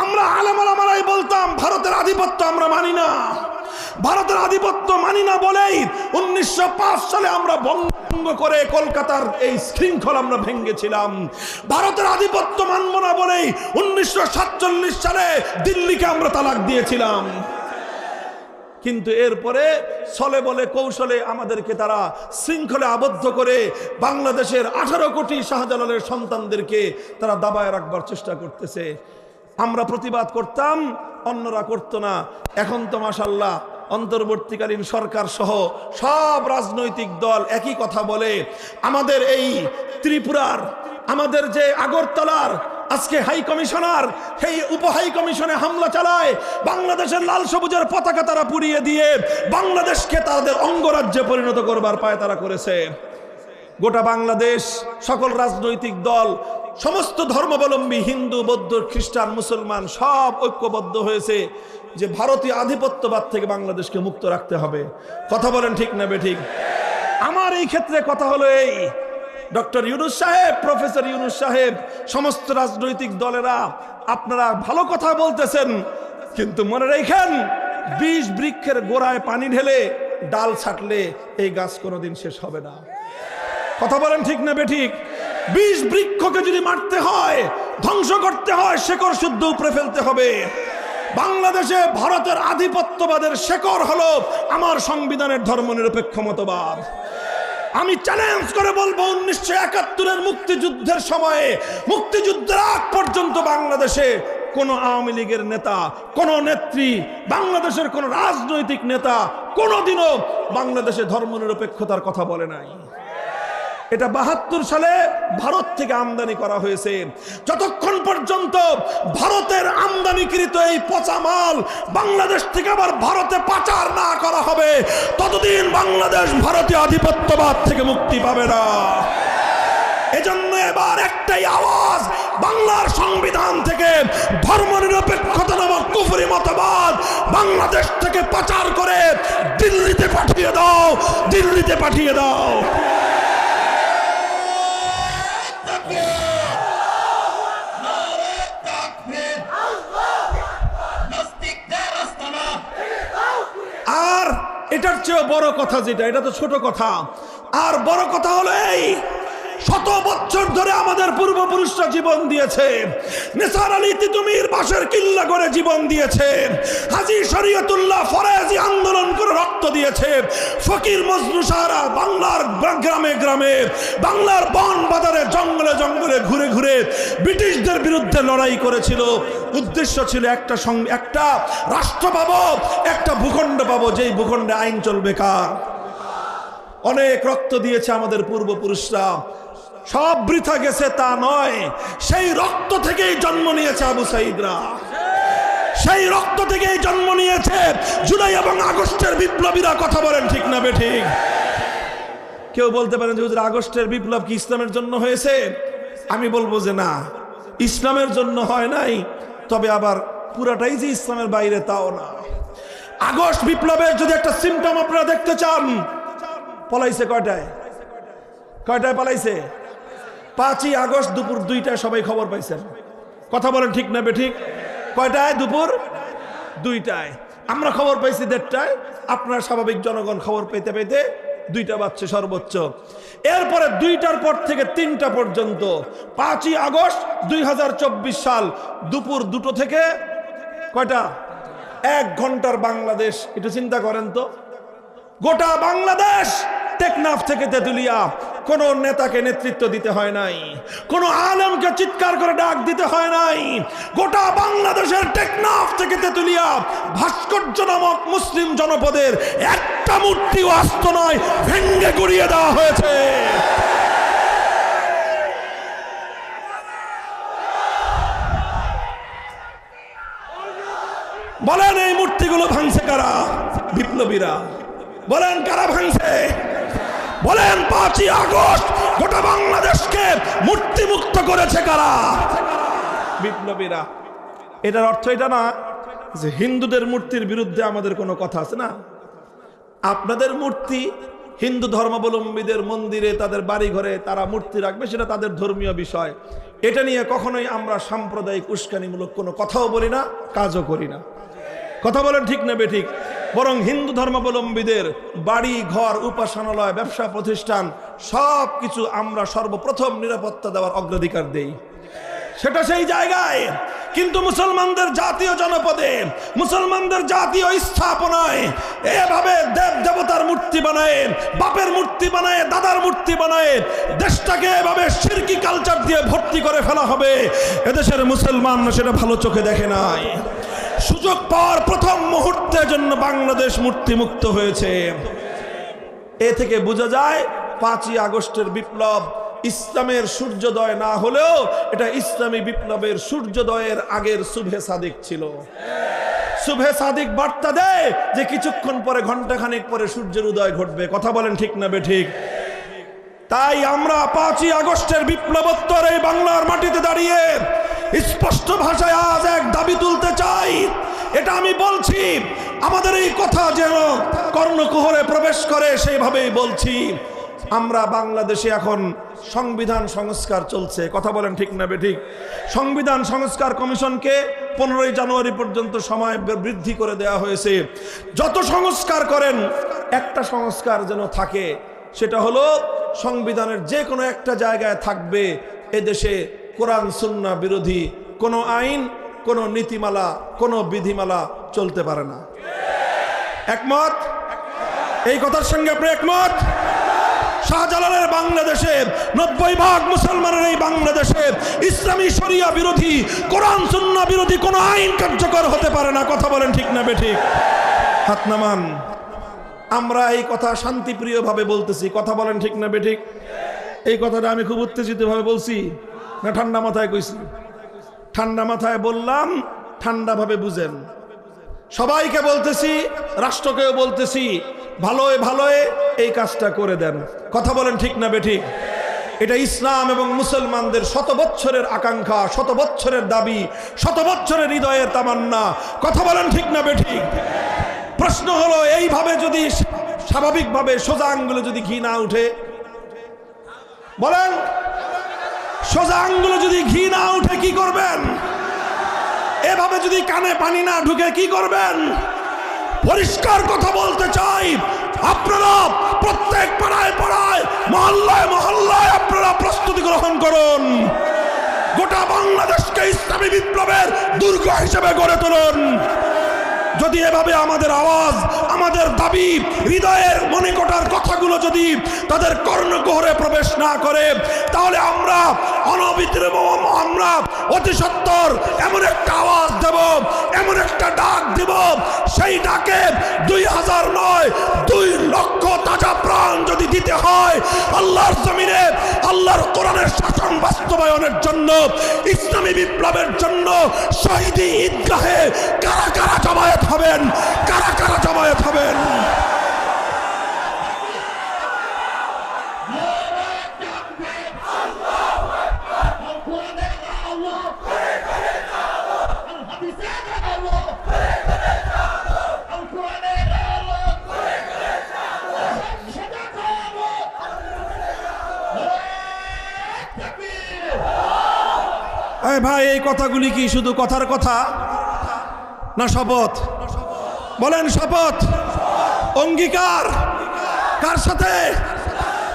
আমরা আলেমারাই বলতাম ভারতের আধিপত্য আমরা মানি না, ভারতের আধিপত্য মানি না বলেই 1905 সালে আমরা ভঙ্গ করে কলকাতার এই শৃঙ্খলা আমরা ভেঙেছিলাম। ভারতের আধিপত্য মানব না বলেই 1947 সালে দিল্লিকে আমরা তালাক দিয়েছিলাম। কিন্তু এরপরে ছলে বলে কৌশলে আমাদেরকে তারা শৃঙ্খলে আবদ্ধ করে বাংলাদেশের 18 কোটি শাহজালালের সন্তানদেরকে তারা দাবায় রাখবার চেষ্টা করতেছে। আমরা প্রতিবাদ করতাম, অন্যরা করতো না। এখন তো মাশাআল্লাহ অন্তর্বর্তীকালীন সরকার সহ সব রাজনৈতিক দল একই কথা বলে। আমাদের এই ত্রিপুরার, আমাদের যে আগরতলার আজকে হাই কমিশনার, সেই উপ হাই কমিশনে হামলা চালায়, বাংলাদেশের লাল সবুজের পতাকা তারা পুড়িয়ে দিয়ে বাংলাদেশকে তাদের অঙ্গরাজ্যে পরিণত করবার পায় তারা করেছে। গোটা বাংলাদেশ সকল রাজনৈতিক দল, সমস্ত ধর্মাবলম্বী, হিন্দু, বৌদ্ধ, খ্রিস্টান, মুসলমান সব ঐক্যবদ্ধ হয়েছে যে ভারতীয় আধিপত্যবাদ থেকে বাংলাদেশকে মুক্ত রাখতে হবে। কথা বলেন ঠিক না বেঠিক? আমার এই ক্ষেত্রে কথা হলো এই, ডক্টর ইউনূস সাহেব, প্রফেসর ইউনূস সাহেব, সমস্ত রাজনৈতিক দলেরা আপনারা ভালো কথা বলতেছেন, কিন্তু মনে রাখেন 20 বৃক্ষের গোড়ায় পানি ঢেলে ডাল ছাটলে এই গাছ কোনোদিন শেষ হবে না। কথা বলেন ঠিক না বেঠিক? 20 বৃক্ষকে যদি মারতে হয়, ধ্বংস করতে হয়, শেকড় শুদ্ধ উপরে ফেলতে হবে। বাংলাদেশে ভারতের আধিপত্যবাদের শেকড় হলো আমার সংবিধানের ধর্মনিরপেক্ষ মতবাদ। আমি চ্যালেঞ্জ করে বলবো 1971-এর মুক্তিযুদ্ধের সময়ে, মুক্তিযুদ্ধের আগ পর্যন্ত বাংলাদেশে কোন আওয়ামী লীগের নেতা, কোন নেত্রী, বাংলাদেশের কোন রাজনৈতিক নেতা কোনোদিনও বাংলাদেশে ধর্মনিরপেক্ষতার কথা বলে নাই। এটা 72 সালে ভারত থেকে আমদানি করা হয়েছে। যতক্ষণ পর্যন্ত ভারতের আমদানিকৃত এই পচা মাল বাংলাদেশ থেকে আবার ভারতে পাচার না করা হবে, ততদিন বাংলাদেশ ভারতীয় আধিপত্যবাদ থেকে মুক্তি পাবে না। এজন্য এবার একটাই আওয়াজ, বাংলার সংবিধান থেকে ধর্মনিরপেক্ষতা নামক কুফরি মতবাদ বাংলাদেশ থেকে পাচার করে দিল্লিতে পাঠিয়ে দাও, দিল্লিতে পাঠিয়ে দাও। আর এটার চেয়ে বড় কথা যেটা, এটা তো ছোট কথা, আর বড় কথা হলো এই, 100 বছর ধরে আমাদের পূর্বপুরুষরা জীবন দিয়েছে। নিসার আলী তিতুমির বাঁশের কিল্লা করে জীবন দিয়েছে। হাজী শরীয়তুল্লাহ ফরাজি আন্দোলন করে রক্ত দিয়েছে। ফকির মজনু সাহারা বাংলার গ্রামে গ্রামে, বাংলার বন বাজারে, জঙ্গলে জঙ্গলে ঘুরে ঘুরে ব্রিটিশদের বিরুদ্ধে লড়াই করেছিল। উদ্দেশ্য ছিল একটা রাষ্ট্র পাবো, একটা ভূখণ্ড পাবো, যেই ভূখণ্ডে আইন চলবে কার। অনেক রক্ত দিয়েছে আমাদের পূর্বপুরুষরা, সব বৃথা গেছে তা নয়। সেই রক্ত থেকেই জন্ম নিয়েছে আবু সাঈদরা, সেই রক্ত থেকেই জন্ম নিয়েছে জুলাই এবং আগস্টের বিপ্লবীরা। কথা বলেন ঠিক না বেঠিক? কেউ বলতে পারেন যে হুজুর আগস্টের বিপ্লব কি ইসলামের জন্য হয়েছে? আমি বলবো যে না, ইসলামের জন্য হয় নাই, তবে আবার পুরাটাই যে ইসলামের বাইরে তাও না। আগস্ট বিপ্লবের যদি একটা সিম্পটম আপনারা দেখতে চান, পলাইছে কয়টায়? কয়টায় পালাইছে? 5ই আগস্ট দুপুর 2টায় সবাই খবর পাইছেন। কথা বলেন ঠিক না বেঠিক? কয়টায়? দুপুর 2টায়। আমরা খবর পাইছি 1:30টায়, আপনারা স্বাভাবিক জনগণ খবর পেতে পেতে 2টা বাজছে সর্বোচ্চ। এরপরে 2টার পর থেকে 3টা পর্যন্ত 5ই আগস্ট 2024 সাল দুপুর 2টো থেকে কয়টা? 1 ঘন্টার বাংলাদেশ। একটু চিন্তা করেন তো, গোটা বাংলাদেশ টেকনাফ থেকে তেতুলিয়া কোন নেতাকে নেতৃত্ব দিতে হয় নাই, কোন আলেমকে চিৎকার করে ডাক দিতে হয় নাই। গোটা বাংলাদেশের টেকনাফ থেকে তেতুলিয়া ভাস্কর্য নামক মুসলিম জনপদের একটা মূর্তিও আস্ত নয়, ভেঙ্গে গুড়িয়ে দেওয়া হয়েছে। বলেন এই মূর্তিগুলো ভাঙছে কারা? বিপ্লবীরা। বলেন কারা ভাঙছে? বলেন 5ই আগস্ট গোটা বাংলাদেশকে মূর্তি মুক্ত করেছে কারা? বিপ্লবীরা। এটার অর্থ এটা না যে হিন্দুদের মূর্তির বিরুদ্ধে আমাদের কোনো কথা আছে না। আপনাদের মূর্তি হিন্দু ধর্মাবলম্বীদের মন্দিরে, তাদের বাড়ি ঘরে তারা মূর্তি রাখবে, সেটা তাদের ধর্মীয় বিষয়। এটা নিয়ে কখনোই আমরা সাম্প্রদায়িক উস্কানিমূলক কোনো কথাও বলি না, কাজও করি না। কথা বলেন ঠিক না বেঠিক? বরং হিন্দু ধর্মাবলম্বীদের বাড়ি ঘর, উপাসনালয়, ব্যবসা প্রতিষ্ঠান সব কিছু আমরা সর্বপ্রথম নিরাপত্তা দেওয়ার অগ্রাধিকার দেই, সেটা সেই জায়গায়। কিন্তু মুসলমানদের জাতীয় জনপদে, মুসলমানদের জাতীয় স্থাপনায় এভাবে দেব দেবতার মূর্তি বানায়, বাপের মূর্তি বানায়, দাদার মূর্তি বানায়, দেশটাকে এভাবে শিরকি কালচার দিয়ে ভর্তি করে ফেলা হবে, এদেশের মুসলমান সেটা ভালো চোখে দেখে নাই। সুযোগ পাওয়ার প্রথম মুহূর্তের জন্য বাংলাদেশ মূর্তি মুক্ত হয়েছে। এ থেকে বোঝা যায় 5ই আগস্টের বিপ্লব ইসলামের সূর্যোদয় না হলেও এটা ইসলামী বিপ্লবের সূর্যোদয়ের আগের সুবহে সাদিক ছিল। সুবহে সাদিক বার্তা দেয় যে কিছুক্ষণ পরে, ঘন্টাখানিক পরে সূর্যের উদয় ঘটবে। কথা বলেন ঠিক না বেঠিক? তাই আমরা 5ই আগস্টের বিপ্লবোত্তর এই বাংলার মাটিতে দাঁড়িয়ে স্পষ্ট ভাষায় আজ এক দাবি তুলতে চাই। এটা আমি বলছি, আমাদের এই কথা যেন কর্ণকুহরে প্রবেশ করে সেইভাবেই বলছি। আমরা বাংলাদেশে এখন সংবিধান সংস্কার চলছে। কথা বলেন ঠিক না বেঠিক? সংবিধান সংস্কার কমিশনকে 15ই জানুয়ারি পর্যন্ত সময় বৃদ্ধি করে দেওয়া হয়েছে। যত সংস্কার করেন, একটা সংস্কার যেন থাকে, সেটা হলো সংবিধানের যে কোনো একটা জায়গায় থাকবে এদেশে কোরআন সুন্নাহ বিরোধী কোনো আইন, কোনো নীতিমালা, কোনো বিধিমালা চলতে পারে না। একমত? এই কথার সঙ্গে আপনি একমত? শাহজালালের বাংলাদেশে 90% মুসলমানের এই বাংলাদেশে ইসলামী শরিয়া বিরোধী, কোরআন সুন্নাহ বিরোধী কোনো আইন কার্যকর হতে পারে না। কথা বলেন ঠিক না বেঠিক? হাত নামান। আমরা এই কথা শান্তিপ্রিয়ভাবে বলতেছি। কথা বলেন ঠিক না বেঠিক? এই কথাটা আমি খুব উত্তেজিতভাবে বলছি না ঠান্ডা মাথায় কইছি? ঠান্ডা মাথায় বললাম, ঠান্ডাভাবে বুঝেন। সবাইকে বলতেছি, রাষ্ট্রকেও বলতেছি, ভালোয় ভালোয় এই কাজটা করে দেন। কথা বলেন ঠিক না বেঠিক? এটা ইসলাম এবং মুসলমানদের শত বছরের আকাঙ্ক্ষা, শত বছরের দাবি, শত বছরের হৃদয়ের তামান্না। কথা বলেন ঠিক না বেঠিক? প্রশ্ন হলো, এইভাবে যদি স্বাভাবিকভাবে সোজা আঙ্গুলে যদি ঘি না উঠে, বলেন সোজা আঙ্গুলে যদি ঘি না উঠে কি করবেন? এভাবে যদি কানে পানি না ঢুকে কি করবেন? পরিষ্কার কথা বলতে চাই, আপনারা প্রত্যেক পাড়ায় পাড়ায়, মহল্লায় মহল্লায় আপনারা প্রস্তুতি গ্রহণ করুন। গোটা বাংলাদেশকে ইসলামী বিপ্লবের দুর্গ হিসেবে গড়ে তুলুন। যদি এভাবে আমাদের আওয়াজ, আমাদের দাবি, হৃদয়ের মনিকটার কথাগুলো যদি তাদের কর্ণকুহরে প্রবেশ না করে, তাহলে আমরা অনবিদ্রব, আমরা অতি সত্বর এমন একটা আওয়াজ দেব, এমন একটা ডাক দেব, সেই ডাকে 2000 নয় 2 লক্ষ তাজা প্রাণ যদি দিতে হয় আল্লাহর জমিনে, আল্লাহর কোরআনের শাসন বাস্তবায়নের জন্য, ইসলামী বিপ্লবের জন্য, শহীদি ঈদগাহে কারা কারা জমায়েত হবেন? কারা কারা জমায়েত হবেন? ভাই, এই কথাগুলি কি শুধু কথার কথা না শপথ? বলেন শপথ, অঙ্গীকার। কার সাথে?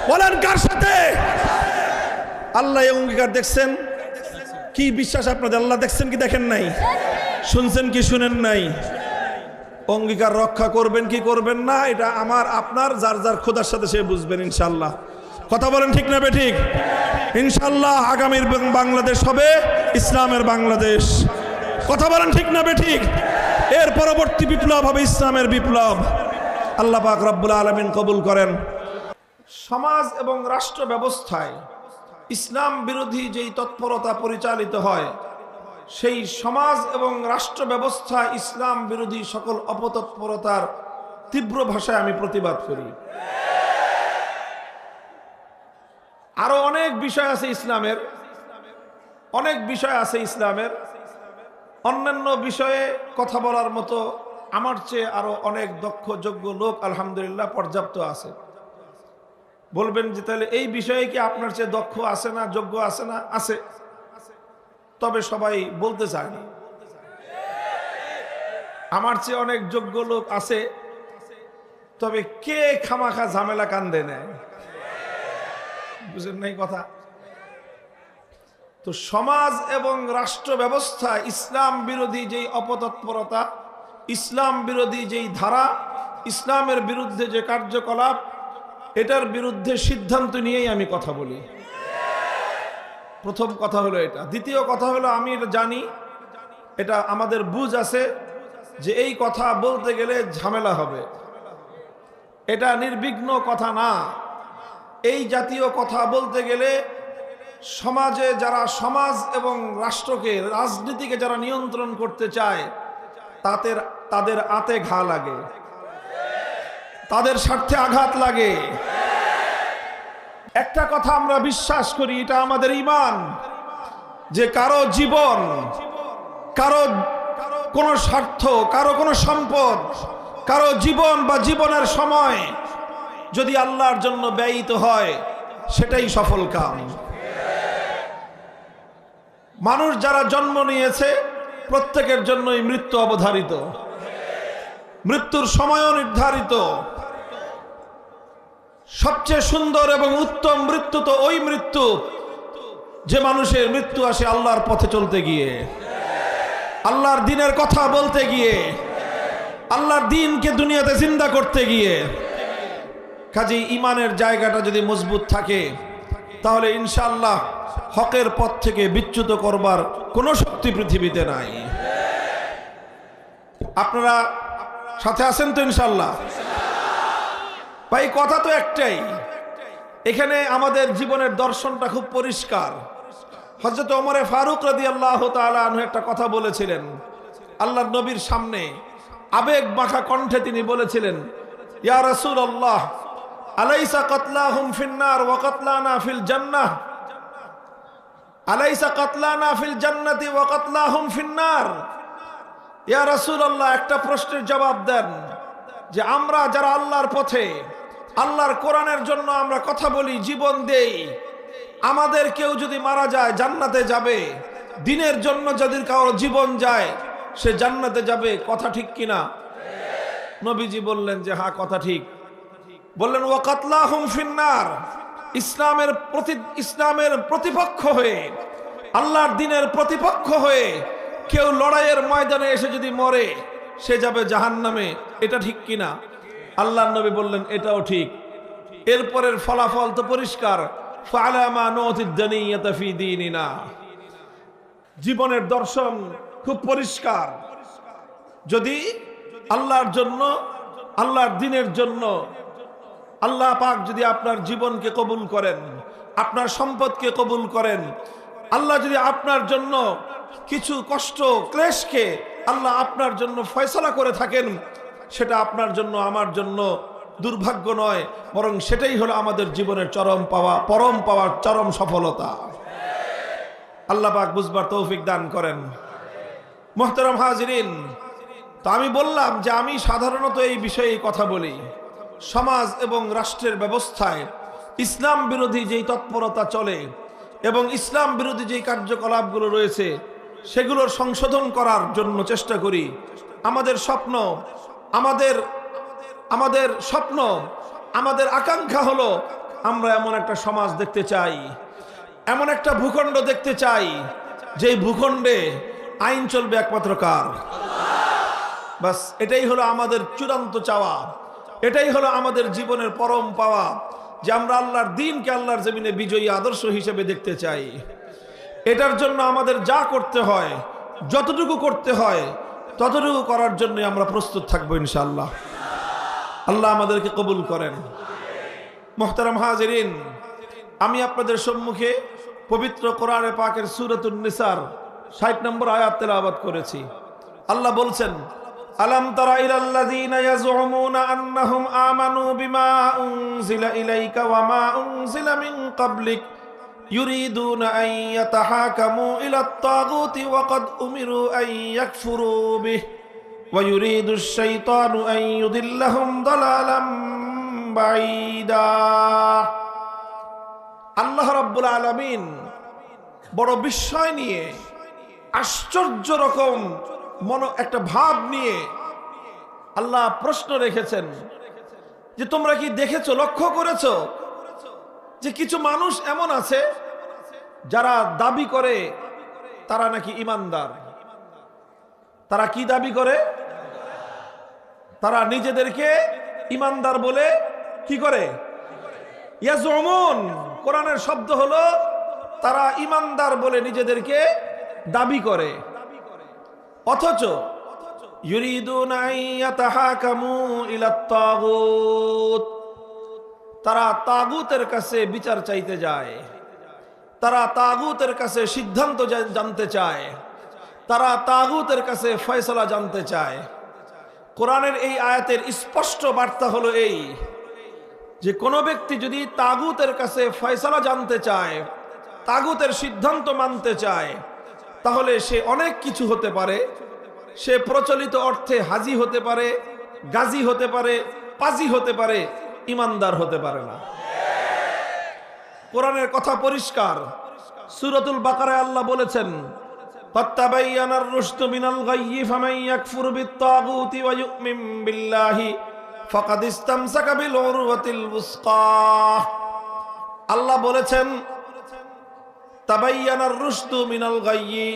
বলেন কার সাথে? আল্লাহ এই অঙ্গীকার দেখছেন? কি বিশ্বাস আপনাদের? আল্লাহ দেখছেন কি দেখেন নাই? শুনছেন কি শুনেন নাই? অঙ্গীকার রক্ষা করবেন কি করবেন না, এটা আমার আপনার যার যার খোদার সাথে সে বুঝবেন ইনশাল্লাহ। কথা বলেন ঠিক না বেঠিক? ইনশাল্লাহ আগামীর বাংলাদেশ হবে ইসলামের বাংলাদেশ। কথা বলেন ঠিক না বেঠিক? এর পরবর্তী বিপ্লব হবে ইসলামের বিপ্লব। আল্লাহ পাক রব্বুল আলামিন কবুল করেন। সমাজ এবং রাষ্ট্র ব্যবস্থায় ইসলাম বিরোধী যেই তৎপরতা পরিচালিত হয়, সেই সমাজ এবং রাষ্ট্র ব্যবস্থায় ইসলাম বিরোধী সকল অপতৎপরতার তীব্র ভাষায় আমি প্রতিবাদ করি। আরো অনেক বিষয় আছে ইসলামের, অনেক বিষয় আছে ইসলামের, অন্যান্য বিষয়ে কথা বলার মতো আমার চেয়ে আরো অনেক দক্ষ যোগ্য লোক আলহামদুলিল্লাহ পর্যাপ্ত আছে। বলবেন যে তাহলে এই বিষয়ে কি আপনার চেয়ে দক্ষ আছে না, যোগ্য আছে না? আছে, তবে সবাই বলতে চায় না। আমার চেয়ে অনেক যোগ্য লোক আছে, তবে কে খামাখা ঝামেলা কান্দে নেয়? বুঝেন নাই কথা? তো সমাজ এবং রাষ্ট্র ব্যবস্থা ইসলাম বিরোধী যেই অপতৎপরতা, ইসলাম বিরোধী যেই ধারা, ইসলামের বিরুদ্ধে যে কার্যকলাপ, এটার বিরুদ্ধে সিদ্ধান্ত নিয়েই আমি কথা বলি। প্রথম কথা হলো এটা। দ্বিতীয় কথা হলো আমি এটা জানি, এটা আমাদের বুঝ আছে যে এই কথা বলতে গেলে ঝামেলা হবে। এটা নির্বিঘ্ন কথা না। এই জাতীয় কথা বলতে গেলে সমাজে যারা সমাজ এবং রাষ্ট্রকে, রাজনীতিকে যারা নিয়ন্ত্রণ করতে চায় তাদের আতে ঘা লাগে, তাদের স্বার্থে আঘাত লাগে। একটা কথা আমরা বিশ্বাস করি, এটা আমাদের ঈমান, যে কারো জীবন, কারো কোনো স্বার্থ, কারো কোনো সম্পদ, কারো জীবন বা জীবনের সময় যদি আল্লাহর জন্য ব্যয়িত হয় সেটাই সফল কাম। মানুষ যারা জন্ম নিয়েছে প্রত্যেকের জন্যই মৃত্যু অবধারিত, মৃত্যুর সময়ও নির্ধারিত। সবচেয়ে সুন্দর এবং উত্তম মৃত্যু তো ওই মৃত্যু যে মানুষের মৃত্যু আসে আল্লাহর পথে চলতে গিয়ে, আল্লাহর দ্বীনের কথা বলতে গিয়ে, আল্লাহর দ্বীনকে দুনিয়াতে জিন্দা করতে গিয়ে। কাজেই ঈমানের জায়গাটা যদি মজবুত থাকে তাহলে ইনশাআল্লাহ হকের পথ থেকে বিচ্যুত করবার কোনো শক্তি পৃথিবীতে নাই। আপনারা সাথে আছেন তো ইনশাআল্লাহ? ভাই কথা তো একটাই, এখানে আমাদের জীবনের দর্শনটা খুব পরিষ্কার। হযরত ওমর ফারুক রাদিয়াল্লাহু তাআলা আনহু একটা কথা বলেছিলেন আল্লাহর নবীর সামনে, আবেগ মাখা কণ্ঠে তিনি বলেছিলেন, ইয়া রাসূলুল্লাহ আলাইসা কাতলাহুম ফিন্নার ওয়া কাতলানা ফিল জান্নাহ, আলাইসা কাতলানা ফিল জান্নাতি ওয়া কাতলাহুম ফিন্নার। ইয়া রাসূলুল্লাহ, একটা প্রশ্নের জবাব দেন যে আমরা যারা আল্লাহর পথে, আল্লাহর কোরআনের জন্য আমরা কথা বলি, জীবন দেই, আমাদের কেউ যদি মারা যায় জান্নাতে যাবে, দ্বীনের জন্য যদি কারো জীবন যায় সে জান্নাতে যাবে, কথা ঠিক কিনা? নবীজি বললেন যে হ্যাঁ কথা ঠিক। বললেন ওয়া কাতলাহুম ফিন্নার, ইসলামের প্রতিপক্ষ হয়ে, আল্লাহর দ্বীনের প্রতিপক্ষ হয়ে কেউ লড়াইয়ের ময়দানে এসে যদি মরে সে যাবে জাহান্নামে, এটা ঠিক কিনা? আল্লাহর নবী বললেন এটাও ঠিক। এরপরের ফলাফল তো পরিষ্কার, ফালামা নুতিদ দানিয়াতা ফি দীনিনা। জীবনের দর্শন খুব পরিষ্কার। যদি আল্লাহর জন্য, আল্লাহর দ্বীনের জন্য আল্লাহ পাক যদি আপনার জীবনকে কবুল করেন, আপনার সম্পদকে কবুল করেন, আল্লাহ যদি আপনার জন্য কিছু কষ্ট ক্লেশকে আল্লাহ আপনার জন্য ফয়সালা করে থাকেন, সেটা আপনার জন্য আমার জন্য দুর্ভাগ্য নয়, বরং সেটাই হলো আমাদের জীবনের চরম পাওয়া, পরম পাওয়ার চরম সফলতা। আল্লাহ পাক বুঝবার তৌফিক দান করেন। মুহতারাম হাজিরিন, তো আমি বললাম যে আমি সাধারণত এই বিষয়ে কথা বলি। সমাজ এবং রাষ্ট্রের ব্যবস্থায় ইসলাম বিরোধী যেই তৎপরতা চলে এবং ইসলাম বিরোধী যেই কার্যকলাপগুলো রয়েছে সেগুলোর সংশোধন করার জন্য চেষ্টা করি। আমাদের স্বপ্ন, আমাদের আকাঙ্ক্ষা হলো আমরা এমন একটা সমাজ দেখতে চাই, এমন একটা ভূখণ্ড দেখতে চাই যেই ভূখণ্ডে আইন চলবে একমাত্র কার? বাস এটাই হলো আমাদের চূড়ান্ত চাওয়া, এটাই হলো আমাদের জীবনের পরম পাওয়া, যে আমরা আল্লাহর দ্বীনকে আল্লাহর জমিনে বিজয়ী আদর্শ হিসেবে দেখতে চাই। এটার জন্য আমাদের যা করতে হয়, যতটুকু করতে হয় ততটুকু করার জন্য আমরা প্রস্তুত থাকবো ইনশাআল্লাহ। আল্লাহ আমাদেরকে কবুল করেন। মুহতারাম হাজিরিন, আমি আপনাদের সম্মুখে পবিত্র কোরআনে পাকের সূরাতুন নিসার ৬০ নম্বর আয়াত তেলাওয়াত করেছি। আল্লাহ বলছেন, আলাম তারা ইলাল্লাযীনা ইয়াজউমুনা আন্নাহুম আমানু বিমা উনজিলা ইলাইকা ওয়া মা উনজিলা মিন ক্বাবলিক ইউরিদুনা আন ইয়াতাহাকামু ইলাত তাগুতি ওয়া ক্বাদ উমিরু আন ইয়াকফুরু বিহি ওয়া ইউরিদুশ শাইতানু আন ইউদিল্লাহুম দালালাম বাঈদা। আল্লাহ রাব্বুল আলামিন বড় বিস্ময় নিয়ে, আশ্চর্য রকম একটা ভাব নিয়ে আল্লাহ প্রশ্ন রেখেছেন যে তোমরা কি দেখেছো, লক্ষ্য করেছো যে কিছু মানুষ এমন আছে যারা দাবি করে তারা নাকি ঈমানদার। তারা কি দাবি করে? তারা নিজেদেরকে ঈমানদার বলে কি করে? ইয়াজুমুন। কোরআনের শব্দ হলো তারা ঈমানদার বলে নিজেদেরকে দাবি করে, অথচ ইউরিদুনা আইয়াতাহাকামু ইলাত তাগুত, তারা তাগুতের কাছে বিচার চাইতে যায়, তারা তাগুতের কাছে সিদ্ধান্ত জানতে চায়, তারা তাগুতের কাছে ফয়সালা জানতে চায়। কোরআনের এই আয়াতের স্পষ্ট বার্তা হলো এই যে কোনো ব্যক্তি যদি তাগুতের কাছে ফয়সালা জানতে চায়, তাগুতের সিদ্ধান্ত মানতে চায়, তাহলে সে অনেক কিছু হতে পারে। সে প্রচলিত অর্থে হাজি হতে পারে, গাজী হতে পারে, পাজি হতে পারে, ঈমানদার হতে পারে না। কোরআনের কথা পরিষ্কার। সূরাতুল বাকারায় আল্লাহ বলেছেন, ফাত্তাবায়ানার রুশদু মিনাল গায়য়ি ফামান ইয়াকফুর বিত-তাগুতি ওয়া ইউমিন বিল্লাহি ফাকাদ ইসতামসাকা বিল উরওয়াতিল ওয়াসকা। আল্লাহ বলেছেন তাবায়ানার রুশদু মিনাল গায়য়ি,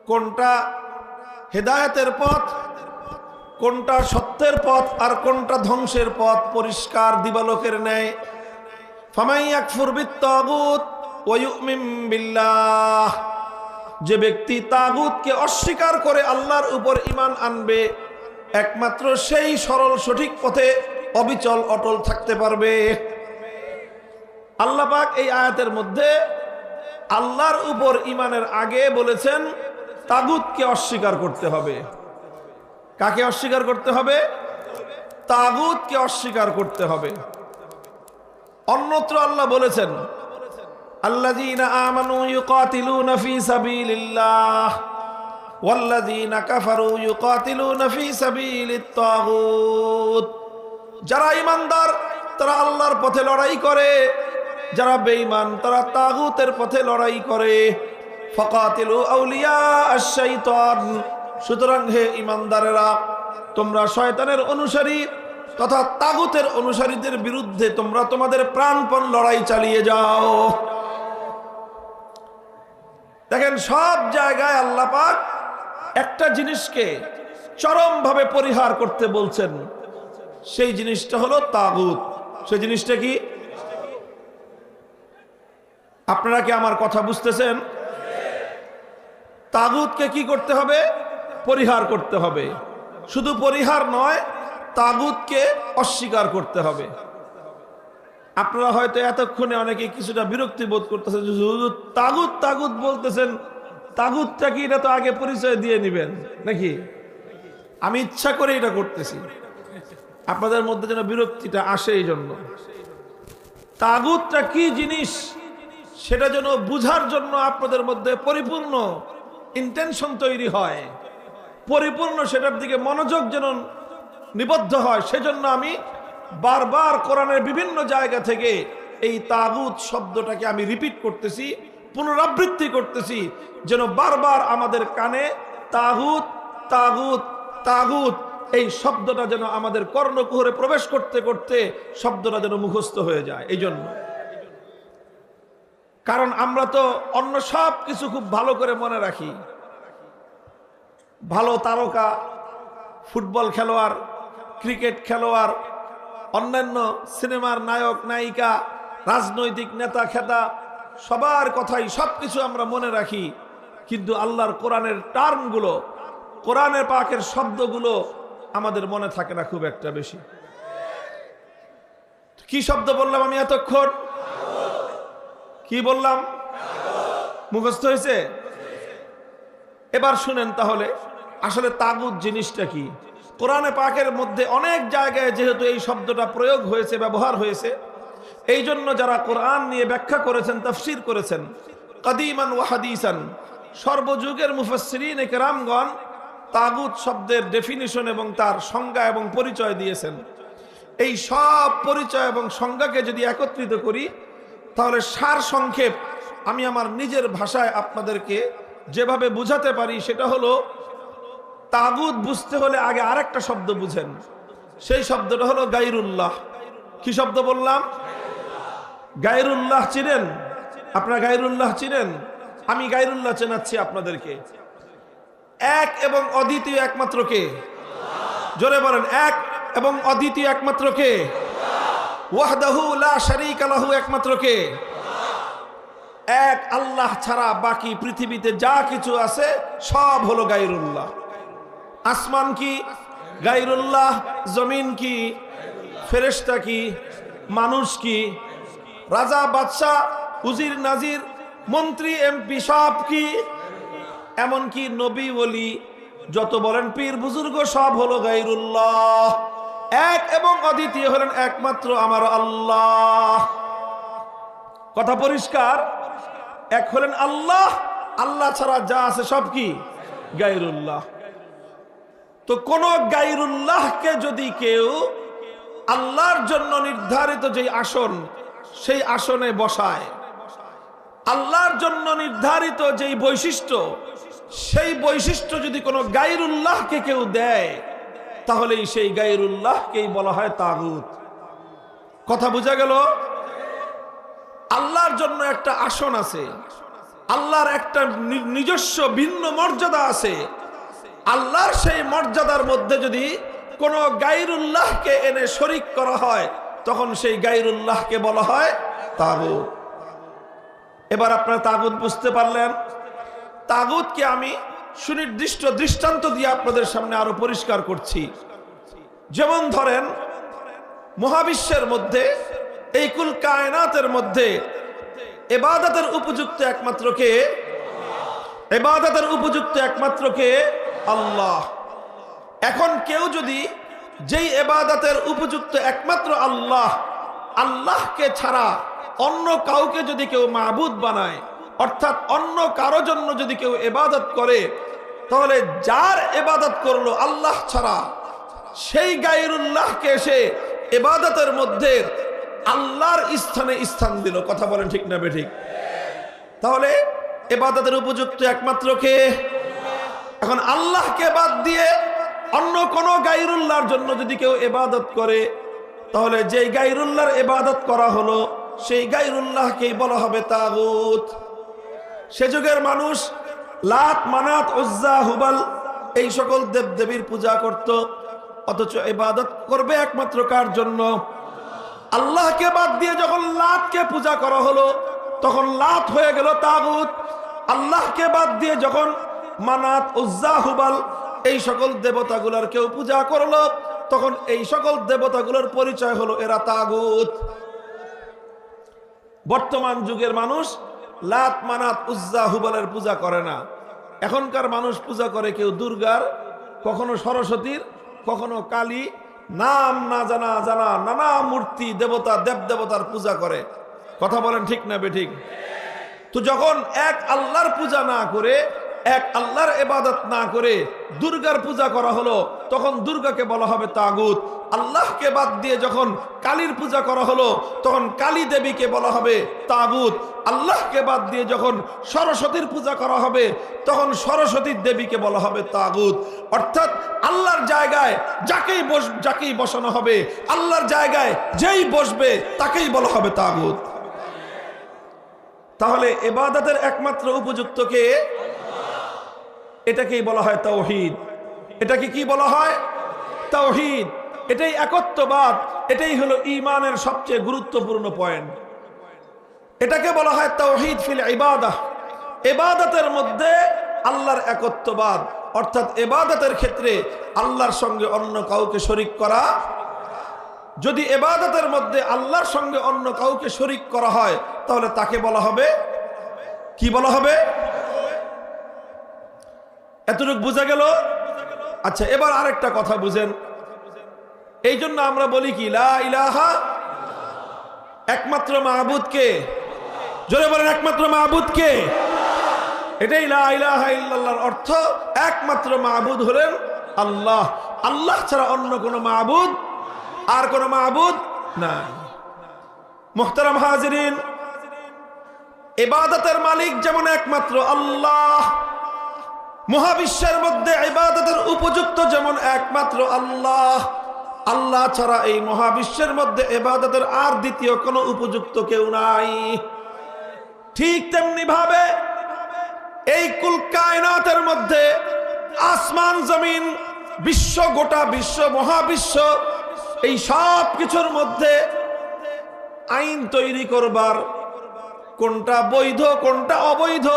কোনটা হেদায়েতের পথ, কোনটা সত্যের পথ, আর কোনটা ধ্বংসের পথ পরিষ্কার দিবালোকের ন্যায়। ফামান ইয়াকফুর বিত-তাগুত ওয়া ইউমিন বিল্লাহ, যে ব্যক্তি তাগুতকে অস্বীকার করে আল্লাহর উপর ঈমান আনবে, একমাত্র সেই সরল সঠিক পথে অবিচল অটল থাকতে পারবে। আল্লাহ পাক এই আয়াতের মধ্যে আল্লাহর উপর ঈমানের আগে বলেছেন তাগুতকে অস্বীকার করতে হবে। কাকে অস্বীকার করতে হবে? তাগুতকে অস্বীকার করতে হবে। অন্যত্র আল্লাহ বলেছেন আল্লাযীনা আমানু ইউকাতিলুনা ফী সাবিলিল্লাহ ওয়াল্লাযীনা কাফারু ইউকাতিলুনা ফী সাবিলিত তাগুত। যারা ঈমানদার তারা আল্লাহর পথে লড়াই করে, যারা বেঈমান তারা তাগুতের পথে লড়াই করে। ফাকাতিলু আউলিয়া আশ-শাইতান, সুতরাং হে ঈমানদারেরা, তোমরা শয়তানের অনুসারী তথা তাগুতের অনুসারীদের বিরুদ্ধে তোমরা তোমাদের প্রাণপণ লড়াই চালিয়ে যাও। দেখেন, সব জায়গায় আল্লাহ পাক একটা জিনিসকে চরমভাবে পরিহার করতে বলছেন, সেই জিনিসটা হলো তাগুত। সেই জিনিসটা কি? আপনারা কি আমার কথা বুঝতেছেন? তাগুতকে কি করতে হবে? পরিহার করতে হবে। শুধু পরিহার নয়, তাগুতকে অস্বীকার করতে হবে। আপনারা হয়তো এতক্ষণে অনেকে কিছুটা বিরক্তি বোধ করতেছেন, তাগুত তাগুত বলতেছেন, তাগুতটা কি? এটা তো আগে পরিচয় দিয়ে নিবেন নাকি? আমি ইচ্ছা করে এটা করতেছি, আপনাদের মধ্যে যেন বিরক্তিটা আসে। এই জন্য তাগুতটা কি জিনিস সেটা যেন বুঝার জন্য আপনাদের মধ্যে পরিপূর্ণ ইন্টেনশন তৈরি হয়, পরিপূর্ণ সেটার দিকে মনোযোগ যেন নিবদ্ধ হয়, সেজন্য আমি বারবার কোরআনের বিভিন্ন জায়গা থেকে এই তাগুত শব্দটাকে আমি রিপিট করতেছি, পুনরাবৃত্তি করতেছি, যেন বারবার আমাদের কানে তাগুত তাগুত তাগুত এই শব্দটা যেন আমাদের কর্ণকুহরে প্রবেশ করতে করতে শব্দটা যেন মুখস্থ হয়ে যায়। এই জন্য, কারণ আমরা তো অন্য সব কিছু খুব ভালো করে মনে রাখি। ভালো তারকা, ফুটবল খেলোয়াড়, ক্রিকেট খেলোয়াড়, অন্যান্য সিনেমার নায়ক নায়িকা, রাজনৈতিক নেতা খেতা, সবার কথাই সবকিছু আমরা মনে রাখি, কিন্তু আল্লাহর কোরআনের টার্মগুলো, কোরআনের পাকের শব্দগুলো আমাদের মনে থাকে না খুব একটা বেশি। কি শব্দ বললাম আমি এতক্ষণ? কি বললাম? মুখস্থ হয়েছে? এবার শুনেন তাহলে আসলে তাগুত জিনিসটা কি। কোরআনে পাকের মধ্যে অনেক জায়গায় যেহেতু এই শব্দটা প্রয়োগ হয়েছে, ব্যবহার হয়েছে, এই জন্য যারা কোরআন নিয়ে ব্যাখ্যা করেছেন, তাফসীর করেছেন, কাদিমান ওয়া হাদিসান, সর্বযুগের মুফাসসিরিন কেরামগণ তাগুত শব্দের ডেফিনিশন এবং তার সংজ্ঞা এবং পরিচয় দিয়েছেন। এই সব পরিচয় এবং সংজ্ঞাকে যদি একত্রিত করি তাহলে সার সংক্ষেপ আমি আমার নিজের ভাষায় আপনাদেরকে যেভাবে বুঝাতে পারি সেটা হলো, তাগুত বুঝতে হলে আগে আরেকটা শব্দ বুঝেন, সেই শব্দটা হলো গায়রুল্লাহ। কি শব্দ বললাম? গায়রুল্লাহ চিনেন? আপনারা গায়রুল্লাহ চিনেন? আমি গায়রুল্লাহ চেনাচ্ছি আপনাদেরকে। এক এবং অদ্বিতীয় একমাত্র কে? জোরে বলেন, এক এবং অদ্বিতীয় একমাত্র কে? ওয়াহদাহু লা শারীকা লাহু একমাত্র কে? এক আল্লাহ ছাড়া বাকি পৃথিবীতে যা কিছু আছে সব হলো গায়রুল্লাহ। আসমান কি? গায়রুল্লাহ। জমিন কি? ফেরেশতা কি? মানুষ কি? রাজা বাদশাহ উজির নাজির মন্ত্রী এমপি সব কি? এমনকি নবী ওলি যত বলেন পীর বুজুর্গ সব হলো গায়রুল্লাহ। এক এবং অদ্বিতীয় হলেন একমাত্র আমার আল্লাহ। কথা পরিষ্কার? এক হলেন আল্লাহ, আল্লাহ ছাড়া যা আছে সব কি? গায়রুল্লাহ। তো কোন গায়রুল্লাহকে যদি কেউ আল্লাহর জন্য নির্ধারিত যে আসন সেই আসনে বসায়, আল্লাহর জন্য নির্ধারিত যেই বৈশিষ্ট্য সেই বৈশিষ্ট্য যদি কোনো গায়রুল্লাহকে কেউ দেয় তাহলে সেই গায়রুল্লাহকেই বলা হয় তাগুত। কথা বোঝা গেল? আল্লাহর জন্য একটা আসন আছে, আল্লাহর একটা নিজস্ব ভিন্ন মর্যাদা আছে। আল্লাহর সেই মর্যাদার মধ্যে যদি কোনো গায়রুল্লাহকে এনে শরীক করা হয় তখন সেই গায়রুল্লাহকে বলা হয় তাগুত। এবার আপনারা তাগুত বুঝতে পারলেন? তাগুতকে আমি সুনির্দিষ্ট দৃষ্টান্ত দিয়ে আপনাদের সামনে আরো পরিষ্কার করছি। যেমন ধরেন, মহাবিশ্বের মধ্যে, এই কুল কায়নাতের মধ্যে ইবাদতের উপযুক্ত একমাত্র কে? ইবাদতের উপযুক্ত একমাত্র কে? আল্লাহ। এখন কেউ যদি যেই ইবাদতের উপযুক্ত একমাত্র আল্লাহ, আল্লাহকে ছাড়া অন্য কাউকে যদি কেউ মাবুদ বানায়, অর্থাৎ অন্য কারো জন্য যদি কেউ ইবাদত করে, তাহলে যার ইবাদত করলো আল্লাহ ছাড়া সেই গায়রুল্লাহকে এসে ইবাদতের মধ্যে আল্লাহর স্থানে স্থান দিল। কথা বলেন ঠিক না বেঠিক? তাহলে ইবাদতের উপযুক্ত একমাত্র কে? এখন আল্লাহকে বাদ দিয়ে অন্য কোন গায়রুল্লাহর জন্য যদি কেউ ইবাদত করে তাহলে যেই গায়রুল্লাহর ইবাদত করা হলো সেই গায়রুল্লাহকেই বলা হবে তাগুত। সে যুগের মানুষ লাত, মানাত, উজ্জা, হুবাল এই সকল দেবদেবীর পূজা করত, অথচ ইবাদত করবে একমাত্র কার জন্য? আল্লাহকে বাদ দিয়ে যখন লাতকে পূজা করা হলো তখন লাত হয়ে গেল তাগুত। আল্লাহকে বাদ দিয়ে যখন মানাত, উজ্জা, হুবাল এই সকল দেবতাগুলোর কেউ পূজা করলো তখন এই সকল দেবতাগুলোর পরিচয় হলো এরা তাগুত। বর্তমান যুগের মানুষ লাত, মানাত, উজ্জা, হুবালের পূজা করে না। এখনকার মানুষ পূজা করে কেউ দুর্গার, কখনো সরস্বতীর, কখনো কালী, নাম না জানা জানা নানা মূর্তি দেবতা দেবদেবতার পূজা করে। কথা বলেন ঠিক না বেঠিক? তো যখন এক আল্লাহর পূজা না করে, এক আল্লাহর ইবাদত না করে দুর্গার পূজা করা হলো তখন দুর্গাকে বলা হবে তাগুত। আল্লাহকে বাদ দিয়ে যখন কালীর পূজা করা হলো তখন কালী দেবীকে বলা হবে তাগুত। আল্লাহকে বাদ দিয়ে যখন সরস্বতীর পূজা করা হবে তখন সরস্বতী দেবীকে বলা হবে তাগুত। অর্থাৎ আল্লাহর জায়গায় যাকেই বসানো হবে, আল্লাহর জায়গায় যেই বসবে তাকেই বলা হবে তাগুত। তাহলে ইবাদতের একমাত্র উপযুক্ত কে? এটাকেই বলা হয় তাওহীদ। এটাকে কি বলা হয়? তাওহীদ। এটাই একত্ববাদ। এটাই হলো ঈমানের সবচেয়ে গুরুত্বপূর্ণ পয়েন্ট। এটাকে বলা হয় তাওহীদ ফিল ইবাদাহ। ইবাদতের মধ্যে আল্লাহর একত্ববাদ, অর্থাৎ ইবাদতের ক্ষেত্রে আল্লাহর সঙ্গে অন্য কাউকে শরীক করা। যদি ইবাদতের মধ্যে আল্লাহর সঙ্গে অন্য কাউকে শরীক করা হয় তাহলে তাকে বলা হবে কি? বলা হবে? এতটুকু বোঝা গেল? আচ্ছা, এবার আরেকটা কথা বুঝেন। এই জন্য আমরা বলি কি, লা ইলাহা, একমাত্র মাবুদ কে? জোরে বলেন, একমাত্র মাবুদ কে? এটাই লা ইলাহা ইল্লাল্লাহর অর্থ। একমাত্র মাবুদ হলেন আল্লাহ, আল্লাহ ছাড়া অন্য কোনো মাবুদ আর কোনো মাবুদ নাই। মুহতারাম হাজিরিন, ইবাদতের মালিক যেমন একমাত্র আল্লাহ, মহাবিশ্বের মধ্যে ইবাদতের উপযুক্ত যেমন একমাত্র আল্লাহ, আল্লাহ ছাড়া এই মহাবিশ্বের মধ্যে ইবাদতের আর দ্বিতীয় কোনো উপযুক্ত কেউ নাই। ঠিক তেমনি ভাবে এই কুল কায়নাতের মধ্যে আসমান জমিন বিশ্ব, গোটা বিশ্ব, মহাবিশ্ব, এই সব কিছুর মধ্যে আইন তৈরি করবার, কোনটা বৈধ কোনটা অবৈধ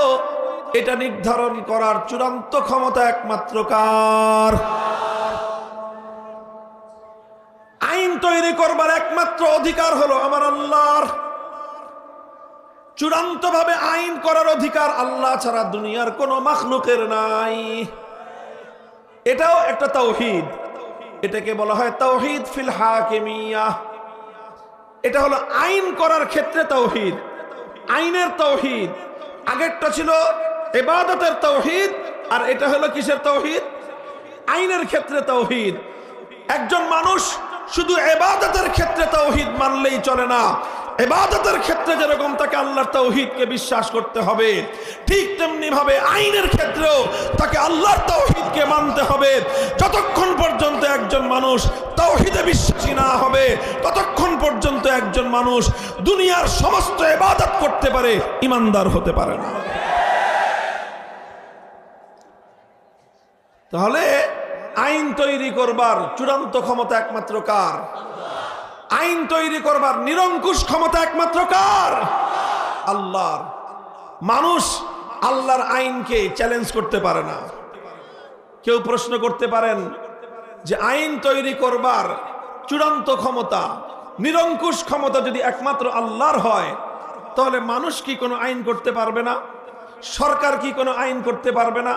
এটা নির্ধারণ করার চূড়ান্ত ক্ষমতা একমাত্র কার? আইন তৈরি করবার একমাত্র অধিকার হলো আমার আল্লাহর। চূড়ান্ত ভাবে আইন করার অধিকার আল্লাহ ছাড়া দুনিয়ার কোনো মাখলুকের নাই। এটাও একটা তাওহীদ, এটাকে বলা হয় তাওহীদ ফিল হাকিমিয়া। এটা হলো আইন করার ক্ষেত্রে তাওহীদ, আইনের তাওহীদ। আগেরটা ছিল ইবাদতের তাওহীদ, আর এটা হলো কিসের তাওহীদ? আইনের ক্ষেত্রে তাওহীদ। একজন মানুষ শুধু ইবাদতের ক্ষেত্রে তাওহীদ মানলেই চলে না, ইবাদতের ক্ষেত্রে যেরকম তাকে আল্লাহর তাওহীদকে বিশ্বাস করতে হবে, ঠিক তেমনি ভাবে আইনের ক্ষেত্রেও তাকে আল্লাহর তাওহীদকে মানতে হবে। যতক্ষণ পর্যন্ত একজন মানুষ তাওহীদে বিশ্বাসী না হবে, ততক্ষণ পর্যন্ত একজন মানুষ দুনিয়ার সমস্ত ইবাদত করতে পারে, ঈমানদার হতে পারে না। তাহলে আইন তৈরি করবার চূড়ান্ত ক্ষমতা একমাত্র কার? আইন তৈরি করবার নিরঙ্কুশ ক্ষমতা একমাত্র কার? আল্লাহর। মানুষ আল্লাহর আইনকে চ্যালেঞ্জ করতে পারে না। কেউ প্রশ্ন করতে পারেন যে আইন তৈরি করবার চূড়ান্ত ক্ষমতা, নিরঙ্কুশ ক্ষমতা যদি একমাত্র আল্লাহর হয়, তাহলে মানুষ কি কোনো আইন করতে পারবে না? সরকার কি কোনো আইন করতে পারবে না?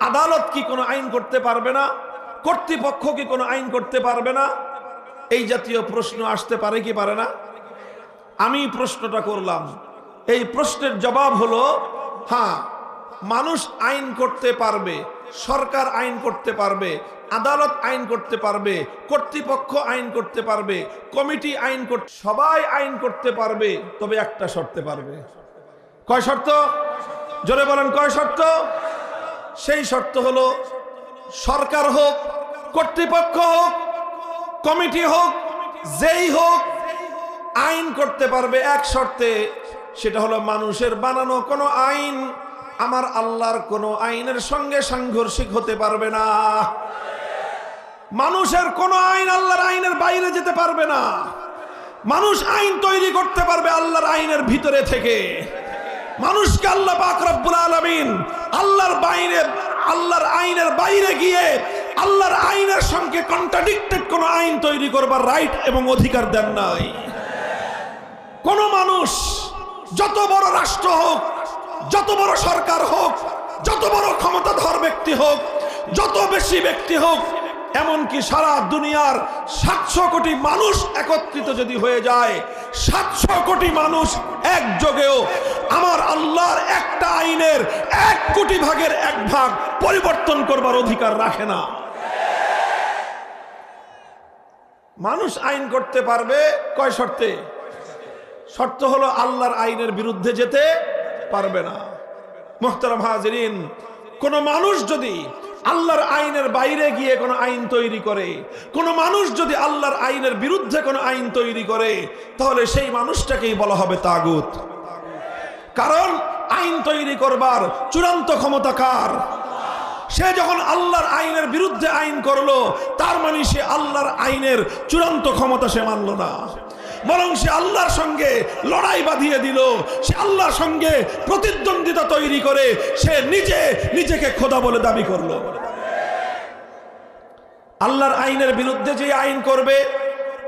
আদালত কি কোনো আইন করতে পারবে না? কর্তৃপক্ষ কি কোনো আইন করতে পারবে না? এই জাতীয় প্রশ্ন আসতে পারে কি পারে না? আমি প্রশ্নটা করলাম, এই প্রশ্নের জবাব হলো হ্যাঁ, মানুষ আইন করতে পারবে, সরকার আইন করতে পারবে, আদালত আইন করতে পারবে, কর্তৃপক্ষ আইন করতে পারবে, কমিটি আইন করতে, সবাই আইন করতে পারবে, তবে একটা শর্তে পারবে। কয় শর্ত? জোরে বলেন, কয় শর্ত? সেই শর্ত হলো সরকার হোক, কর্তৃপক্ষ হোক, কমিটি হোক, যেই হোক, আইন করতে পারবে এক শর্তে, সেটা হলো মানুষের বানানো কোনো আইন আমার আল্লাহর কোনো আইনের সঙ্গে সাংঘর্ষিক হতে পারবে না। মানুষের কোনো আইন আল্লাহর আইনের বাইরে যেতে পারবে না। মানুষ আইন তৈরি করতে পারবে আল্লাহর আইনের ভিতরে থেকে। মানুষকে আল্লাহ পাক রব্বুল আলামিন আল্লাহর আইনের বাইরে গিয়ে আল্লাহর আইনের সঙ্গে কন্ট্রাডিক্টেড কোনো আইন তৈরি করবার রাইট এবং অধিকার দেন নাই। কোন মানুষ, যত বড় রাষ্ট্র হোক, যত বড় সরকার হোক, যত বড় ক্ষমতাধর ব্যক্তি হোক, যত বেশি ব্যক্তি হোক, এমনকি সারা দুনিয়ার 700 কোটি মানুষ একত্রিত যদি হয়ে যায়, 700 কোটি মানুষ একযোগেও আমার আল্লাহর একটা আইনের 1 কোটি ভাগের 1 ভাগ পরিবর্তন করবার অধিকার রাখে না। মানুষ আইন করতে পারবে কয় শর্তে? শর্ত হলো আল্লাহর আইনের বিরুদ্ধে যেতে পারবে না। মুহতারাম হাজিরিন, কোন মানুষ যদি আল্লাহর আইনের বাইরে গিয়ে কোনো আইন তৈরি করে, কোন মানুষ যদি আল্লাহর আইনের বিরুদ্ধে কোনো আইন তৈরি করে, তাহলে সেই মানুষটাকেই বলা হবে তাগুত। কারণ আইন তৈরি করবার চূড়ান্ত ক্ষমতা কার? সে যখন আল্লাহর আইনের বিরুদ্ধে আইন করলো, তার মানে সে আল্লাহর আইনের চূড়ান্ত ক্ষমতা সে মানল না, বরং সে আল্লাহর সঙ্গে লড়াই বাঁধিয়ে দিল। সে আল্লাহর সঙ্গে প্রতিদ্বন্দ্বিতা তৈরি করে সে নিজেকে খোদা বলে দাবি করলো। আল্লাহর আইনের বিরুদ্ধে যে আইন করবে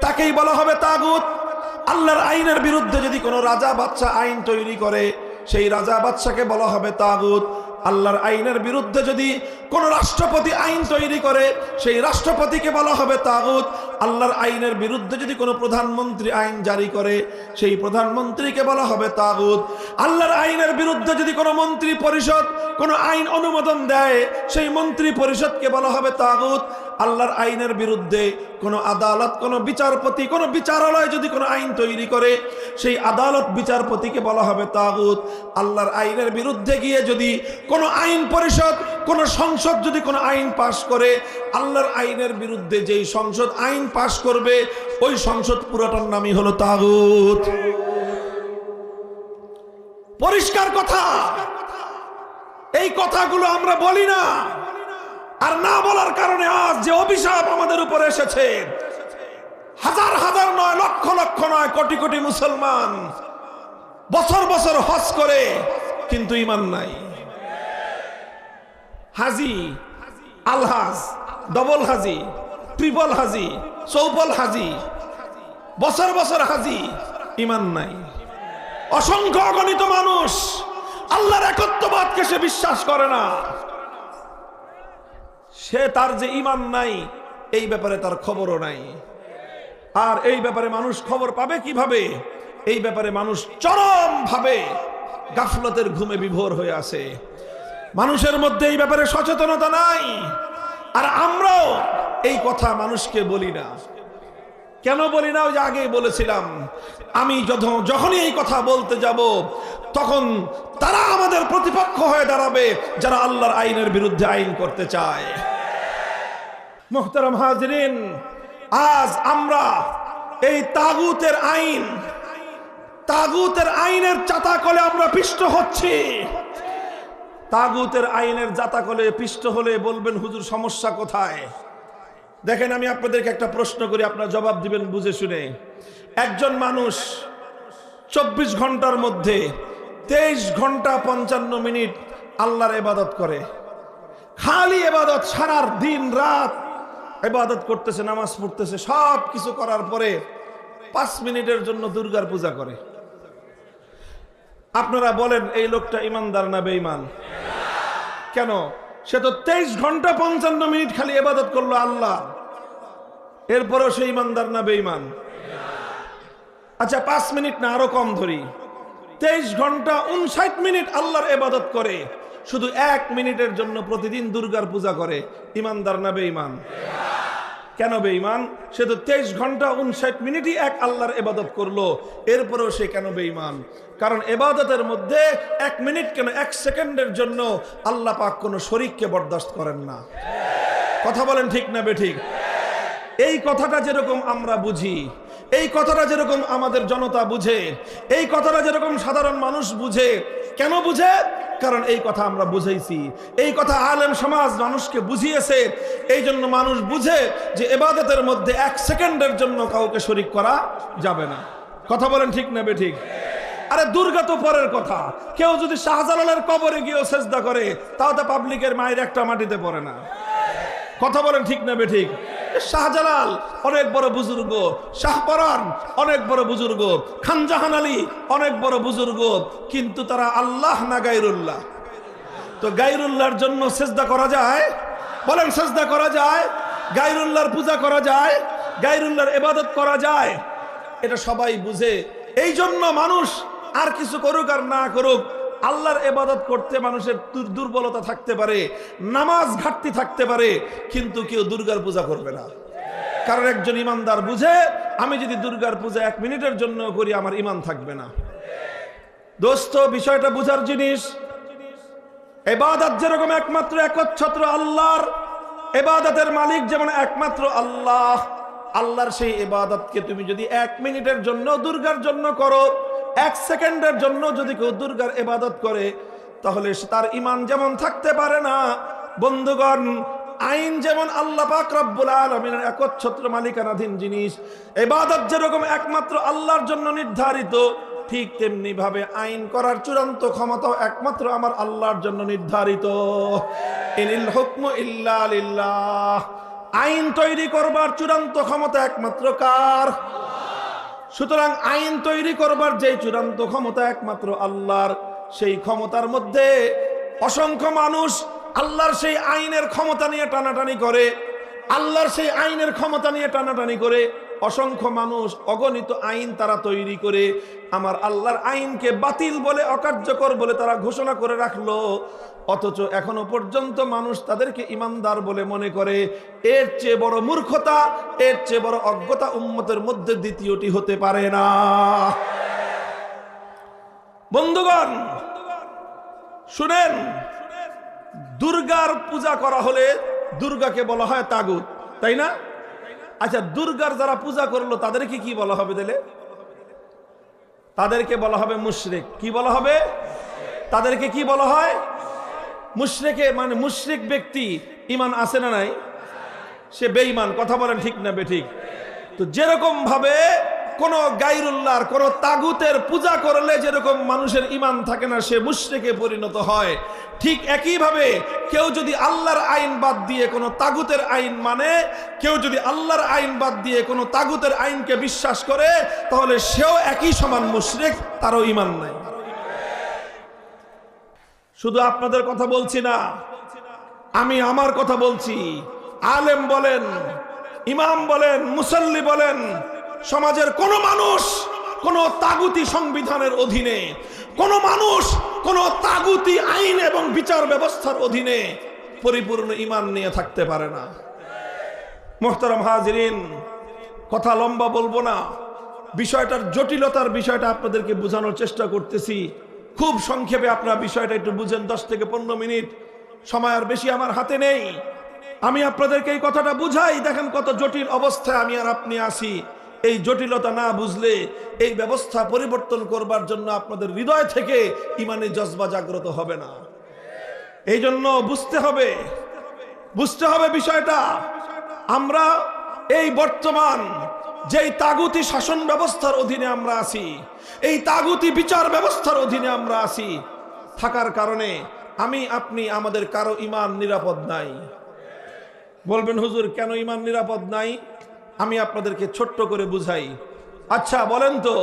তাকেই বলা হবে তাগুত। আল্লাহর আইনের বিরুদ্ধে যদি কোনো রাজা বাদশা আইন তৈরি করে, সেই রাজা বাদশাকে বলা হবে তাগুত। আল্লাহর আইনের বিরুদ্ধে যদি কোন রাষ্ট্রপতি আইন তৈরি করে সেই রাষ্ট্রপতিকে বলা হবে তাগুত। আল্লাহর আইনের বিরুদ্ধে যদি কোনো প্রধানমন্ত্রী আইন জারি করে সেই প্রধানমন্ত্রীকে বলা হবে তাগুত। আল্লাহর আইনের বিরুদ্ধে যদি কোনো মন্ত্রী পরিষদ কোনো আইন অনুমোদন দেয় সেই মন্ত্রী পরিষদকে বলা হবে তাগুত। আল্লাহর আইনের বিরুদ্ধে কোনো আদালত কোনো বিচারপতি কোনো বিচারালয় যদি কোনো আইন তৈরি করে সেই আদালত বিচারপতিকে বলা হবে তাগুত। আল্লাহর আইনের বিরুদ্ধে গিয়ে যদি কোনো আইন পরিষদ কোনো সংসদ যদি কোনো আইন পাশ করে আল্লাহর আইনের বিরুদ্ধে যেই সংসদ আইন পাশ করবে ওই সংসদ পুরোটার নামই হলো তাগুত। পরিষ্কার কথা। এই কথাগুলো আমরা বলি না, আর না বলার কারণে আজ যে অভিশাপ আমাদের উপরে এসেছে, হাজার হাজার নয় লক্ষ লক্ষ নয় কোটি কোটি মুসলমান বছর বছর হজ করে কিন্তু ঈমান নাই। হাজি, আলহাজ, ডবল হাজি, ট্রিপল হাজি, চৌপল হাজি, বছর বছর হাজি, ঈমান নাই। অসংখ্য অগণিত মানুষ আল্লাহর একত্ববাদকে সে বিশ্বাস করে না, সে তার যে ঈমান নাই এই ব্যাপারে তার খবরও নাই। আর এই ব্যাপারে মানুষ খবর পাবে কিভাবে? এই ব্যাপারে মানুষ চরম ভাবে গাফলতের ঘুমে বিভোর হয়ে আছে। মানুষের মধ্যে এই ব্যাপারে সচেতনতা নাই, আর আমরাও এই কথা মানুষকে বলি না। কেন বলি না? ওই যে আগেই বলেছিলাম, আমি যখনই এই কথা বলতে যাব তখন তারা আমাদের প্রতিপক্ষ হয়ে দাঁড়াবে যারা আল্লাহর আইনের বিরুদ্ধে আইন করতে চায়। মুহতারাম হাজিরিন, আজ আমরা এই তাগুতের আইনের চাতাকলে আমরা পিষ্ট হচ্ছি। তাগুতের আইনের জাতাকলে পিষ্ট হলে বলবেন হুজুর সমস্যা কোথায়? দেখেন, আমি আপনাদেরকে একটা প্রশ্ন করি, আপনারা জবাব দিবেন বুঝে শুনে। একজন মানুষ 24 ঘন্টার মধ্যে 23 ঘন্টা 55 মিনিট আল্লাহর ইবাদত করে, খালি ইবাদত, সারা দিন রাত ইবাদত করতেছে, নামাজ পড়তেছে, সব কিছু করার পরে 5 মিনিটের জন্য দুর্গার পূজা করে। আপনারা বলেন এই লোকটা ইমানদার না বেঈমান? কেন? সে তো 23 ঘন্টা 55 মিনিট খালি ইবাদত করলো আল্লাহ, এরপরেও সে ইমানদার না বেঈমান? আচ্ছা 5 মিনিট না, আরো কম ধরি, 23 ঘন্টা 59 মিনিট আল্লাহর ইবাদত করে, শুধু 1 মিনিটের জন্য প্রতিদিন দুর্গার পূজা করে, ইমানদার না বেঈমান? কেন বেঈমান? সে তো 23 ঘন্টা 59 মিনিটই এক আল্লাহর ইবাদত করলো, এরপরেও সে কেন বেঈমান? কারণ ইবাদতের মধ্যে 1 মিনিট কেন 1 সেকেন্ডের জন্য আল্লাহ পাক কোনো শরীককে বরদাস্ত করেন না। কথা বলেন ঠিক না বেঠিক? এই কথাটা যেরকম আমরা বুঝি, এই কথাটা যেরকম আমাদের জনতা বুঝে, এই কথাটা যেরকম সাধারণ মানুষ বুঝে, কেন বুঝে? কারণ এই কথা আমরা বুঝাইছি, এই কথা আলেম সমাজ মানুষকে বুঝিয়েছে, এই জন্য মানুষ বুঝে যে ইবাদতের মধ্যে 1 সেকেন্ডের জন্য কাউকে শরীক করা যাবে না। কথা বলেন ঠিক না বেঠিক? আরে দুর্গা তো পরের কথা, কেউ যদি শাহজালালের কবরে গিয়েও সেজদা করে তাও তো পাবলিকের মায়ের একটা মাটিতে পড়ে না। কথা বলেন ঠিক না বেঠিক? শাহজালাল অনেক বড় বুজুর্গ, শাহপরান অনেক বড় বুজুর্গ, খানজাহান আলী অনেক বড় বুজুর্গ, কিন্তু তারা আল্লাহ না গায়রুল্লাহ? তো গায়রুল্লাহর জন্য সেজদা করা যায়? বলেন সেজদা করা যায়? গায়রুল্লাহর পূজা করা যায়? গায়রুল্লাহর ইবাদত করা যায়? এটা সবাই বুঝে। এই জন্য মানুষ আর কিছু করুক আর না করুক, আল্লাহর ইবাদত করতে মানুষের দুর্বলতা থাকতে পারে, নামাজ ঘাটতি থাকতে পারে, কিন্তু কেউ দুর্গার পূজা করবে না। কারণ একজন ইমানদার বুঝে আমি যদি দুর্গার পূজা 1 মিনিটের জন্য করি আমার ঈমান থাকবে না। দোস্ত, বিষয়টা বুঝার জিনিস। ইবাদত যেরকম একমাত্র একচ্ছত্র আল্লাহর, ইবাদতের মালিক যেমন একমাত্র আল্লাহ, আল্লাহর সেই ইবাদতকে তুমি যদি 1 মিনিটের জন্য দুর্গার জন্য করো, 1 সেকেন্ডের জন্য যদি কেউ দুর্গার ইবাদত করে, তাহলে তার ঈমান যেমন থাকতে পারে না। বন্ধুগণ, আইন যেমন আল্লাহ পাক রব্বুল আলামিনের একচ্ছত্র মালিকানাধীন জিনিস, ইবাদত যেরকম একমাত্র আল্লাহর জন্য নির্ধারিত, ঠিক তেমনি ভাবে আইন করার চূড়ান্ত ক্ষমতাও একমাত্র আমার আল্লাহর জন্য নির্ধারিত। ইনিল হুকমু ইল্লা লিল্লাহ। আইন তৈরি করবার চূড়ান্ত ক্ষমতা একমাত্র কার? সুতরাং আইন তৈরি করবার যে চূড়ান্ত ক্ষমতা একমাত্র আল্লাহর, সেই ক্ষমতার মধ্যে অসংখ্য মানুষ আল্লাহর সেই আইনের ক্ষমতা নিয়ে টানাটানি করে, আল্লাহর সেই আইনের ক্ষমতা নিয়ে টানাটানি করে। অসংখ্য মানুষ অগণিত আইন তারা তৈরি করে আমার আল্লাহর আইনকে বাতিল বলে, অকার্যকর বলে তারা ঘোষণা করে রাখলো। অথচ এখনো পর্যন্ত মানুষ তাদেরকে ইমানদার বলে মনে করে। এর চেয়ে বড় মূর্খতা, এর চেয়ে বড় অজ্ঞতা উম্মতের মধ্যে দ্বিতীয়টি হতে পারে না। বন্ধুগণ শুনেন, দুর্গার পূজা করা হলে দুর্গাকে বলা হয় তাগুত, তাই না? আচ্ছা, দুর্গার যারা পূজা করলো তাদেরকে কি বলা হবে? দিলে তাদেরকে বলা হবে মুশরিক। কি বলা হবে? তাদেরকে কি বলা হয়? মুশরিকে, মানে মুশরিক ব্যক্তি ঈমান আছে না নাই? সে বেঈমান। কথা বলেন ঠিক না বেঠিক? তো যেরকম ভাবে কোন গায়রুল্লাহর, কোন তাগুতের পূজা করলে যেরকম মানুষের ঈমান থাকে না, সে মুশরিকে পরিণত হয়। ঠিক একই ভাবে কেউ যদি আল্লাহর আইন বাদ দিয়ে কোন তাগুতের আইন মানে, কেউ যদি আল্লাহর আইন বাদ দিয়ে কোন তাগুতের আইনকে বিশ্বাস করে, তাহলে সেও একই সমান মুশরিক, তারও ঈমান নাই। শুধু আপনাদের কথা বলছি না, আমি আমার কথা বলছি। আলেম বলেন, ইমাম বলেন, মুসল্লি বলেন, সমাজের কোন মানুষ কোন তাগুতি সংবিধানের অধীনে, কোন মানুষ কোন তাগুতি আইন এবং বিচার ব্যবস্থার অধীনে পরিপূর্ণ ঈমান নিয়ে থাকতে পারে না। মুহতারাম হাজিরিন, কথা লম্বা বলবো না, বিষয়টার জটিলতার বিষয়টা আপনাদেরকে বোঝানোর চেষ্টা করতেছি। খুব সংক্ষেপে আপনারা বিষয়টা একটু বুঝেন, 10 থেকে 15 মিনিট সময় আর বেশি আমার হাতে নেই। আমি আপনাদেরকে এই কথাটা বুঝাই। দেখেন কত জটিল অবস্থায় আমি আর আপনি আছি। এই জটিলতা না বুঝলে এই ব্যবস্থা পরিবর্তন করবার জন্য আপনাদের হৃদয় থেকে ঈমানের জজবা জাগ্রত হবে না। এই জন্য বুঝতে হবে বিষয়টা। আমরা এই বর্তমান যেই তাগুতি শাসন ব্যবস্থার অধীনে আমরা আছি, এই তাগুতি বিচার ব্যবস্থার অধীনে আমরা আছি, থাকার কারণে আমি আপনি আমাদের কারো ঈমান নিরাপদ নাই। বলবেন হুজুর কেন ঈমান নিরাপদ নাই? আমি আপনাদেরকে ছোট্ট করে বুঝাই। আচ্ছা বলেন তো,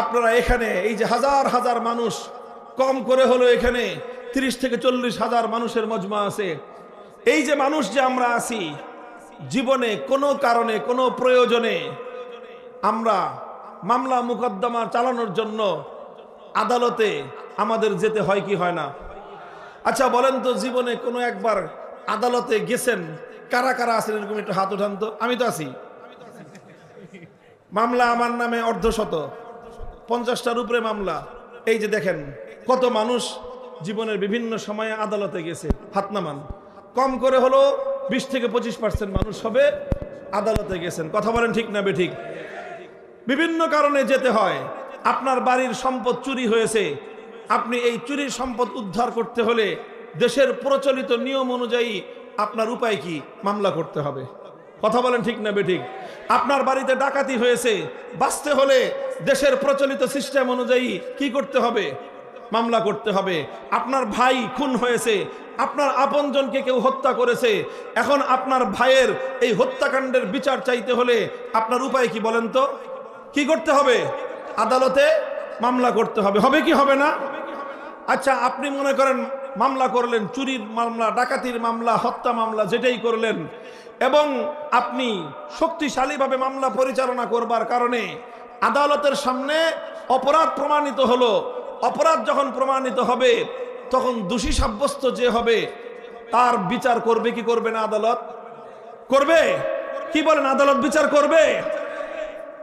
আপনারা এখানে এই যে হাজার হাজার মানুষ, কম করে হলো এখানে 30 থেকে 40 হাজার মানুষের মজমা আছে। এই যে মানুষ যে আমরা আছি, জীবনে কোনো কারণে কোনো প্রয়োজনে আমরা মামলা মুকদ্দমা চালানোর জন্য আদালতে আমাদের যেতে হয় কি হয় না? আচ্ছা বলেন তো, জীবনে কোনো একবার আদালতে গেছেন? কারা কারা আছেন এরকম একটু হাত উঠান তো। আমি তো আছি। মামলা আমার নামে 150, 50টার উপরে মামলা। এই যে দেখেন কত মানুষ জীবনের বিভিন্ন সময়ে আদালতে গেছে, হাত নামান। কম করে হলো 20 থেকে 25% মানুষ হবে আদালতে গেছেন। কথা বলেন ঠিক না বেঠিক? বিভিন্ন কারণে যেতে হয়। আপনার বাড়ির সম্পদ চুরি হয়েছে, আপনি এই চুরির সম্পদ উদ্ধার করতে হলে দেশের প্রচলিত নিয়ম অনুযায়ী আপনার উপায় কি? মামলা করতে হবে। কথা বলেন ঠিক না বেঠিক? আপনার বাড়িতে ডাকাতি হয়েছে, বাঁচতে হলে দেশের প্রচলিত সিস্টেম অনুযায়ী কি করতে হবে? মামলা করতে হবে। আপনার ভাই খুন হয়েছে, আপনার আপনজনকে কেউ হত্যা করেছে, এখন আপনার ভাইয়ের এই হত্যাকাণ্ডের বিচার চাইতে হলে আপনার উপায় কি বলেন তো? কি করতে হবে? আদালতে মামলা করতে হবে। হবে কি হবে না? আচ্ছা আপনি মনে করেন মামলা করলেন, চুরির মামলা, ডাকাতির মামলা, হত্যা মামলা, যেটাই করলেন, এবং আপনি শক্তিশালীভাবে মামলা পরিচালনা করবার কারণে আদালতের সামনে অপরাধ প্রমাণিত হলো। অপরাধ যখন প্রমাণিত হবে তখন দোষী সাব্যস্ত যে হবে তার বিচার করবে কি করবে না? আদালত করবে। কি বলেন? আদালত বিচার করবে।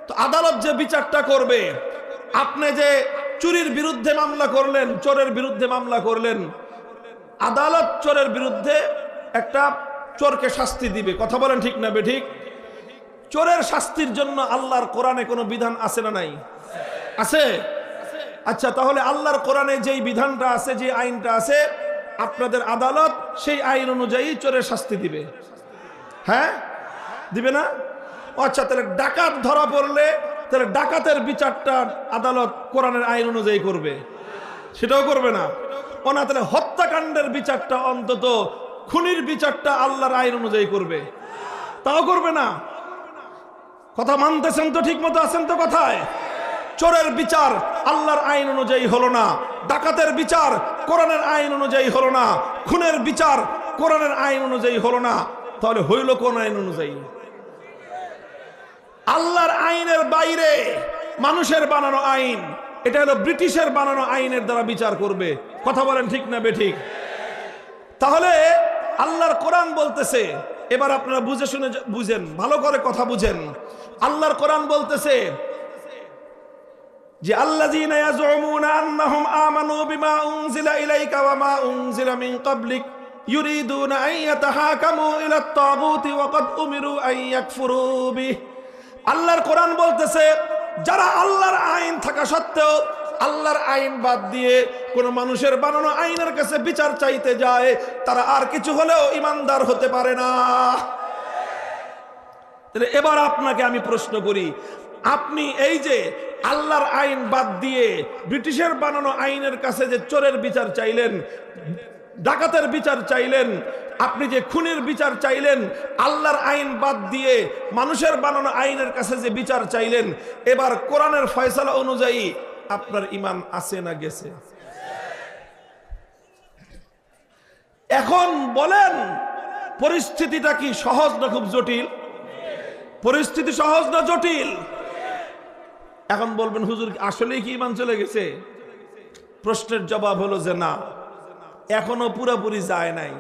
তো আদালত যে বিচারটা করবে, আপনি যে চুরির বিরুদ্ধে মামলা করলেন, চোরের বিরুদ্ধে মামলা করলেন, আদালত চোরের বিরুদ্ধে একটা চোরকে শাস্তি দিবে। কথা বলেন ঠিক না বেঠিক? চোরের শাস্তির জন্য আল্লাহর কোরআনে কোনো বিধান আছে না নাই? আছে। আচ্ছা তাহলে আল্লাহর কোরআনে যেই বিধানটা আছে, যে আইনটা আছে, আপনাদের আদালত সেই আইন অনুযায়ী চোরের শাস্তি দিবে। হ্যাঁ দিবে না? আচ্ছা তাহলে ডাকাত ধরা পড়লে তাহলে ডাকাতের বিচারটা আদালত কোরআনের আইন অনুযায়ী করবে? সেটাও করবে না। ও না, তাহলে হত্যাকাণ্ডের বিচারটা অন্তত, খুনির বিচারটা আল্লাহর আইন অনুযায়ী করবে? তাও করবে না। কথা মানতেছেন তো? ঠিক মতো আছেন তো কথায়? চোরের বিচার আল্লাহর আইন অনুযায়ী হলো না, ডাকাতের বিচার কোরআনের আইন অনুযায়ী হলো না, খুনের বিচার কোরআনের আইন অনুযায়ী হলো না, তাহলে হইল কোন আইন অনুযায়ী? আল্লাহর আইনের বাইরে মানুষের বানানো আইন, এটা হলো ব্রিটিশের বানানো আইনের দ্বারা বিচার করবে। কথা বলেন ঠিক না বেঠিক? তাহলে আল্লাহর কোরআন বলতেছে, এবার আপনারা বুঝে শুনে বুঝেন, ভালো করে কথা বুঝেন। আল্লাহর কোরআন বলতেছে যে আল্লাযীনা ইয়াজউমুনা আন্নাহুম আমানু বিমা উনজিলা ইলাইকা ওয়া মা উনজিলা মিন ক্বাবলিক ইউরিদুনা আন ইয়াতাহাকামু ইলাত তাগুতি ওয়া ক্বাদ উমিরু আন ইয়াকফুরু বিহি। আল্লাহর কোরআন বলতেছে যারা আল্লাহর আইন থাকা সত্ত্বেও আল্লাহর আইন বাদ দিয়ে কোন মানুষের বানানো আইনের কাছে বিচার চাইতে যায়, তারা আর কিছু হলেও ইমানদার হতে পারে না। এবার আপনাকে আমি প্রশ্ন করি, আপনি এই যে আল্লাহর আইন বাদ দিয়ে ব্রিটিশের বানানো আইনের কাছে যে চোরের বিচার চাইলেন, ডাকাতের বিচার চাইলেন, আপনি যে খুনের বিচার চাইলেন, আল্লাহর আইন বাদ দিয়ে মানুষের বানানো আইনের কাছে যে বিচার চাইলেন, এবার কোরআনের ফয়সালা অনুযায়ী আপনার ঈমান আছে না গেছে? এখন বলেন পরিস্থিতিটা কি সহজ না খুব জটিল? পরিস্থিতি সহজ না জটিল? এখন বলবেন হুজুর আসলেই কি ঈমান চলে গেছে? প্রশ্নের জবাব হলো যে না, এখনো পুরোপুরি যায় নাই।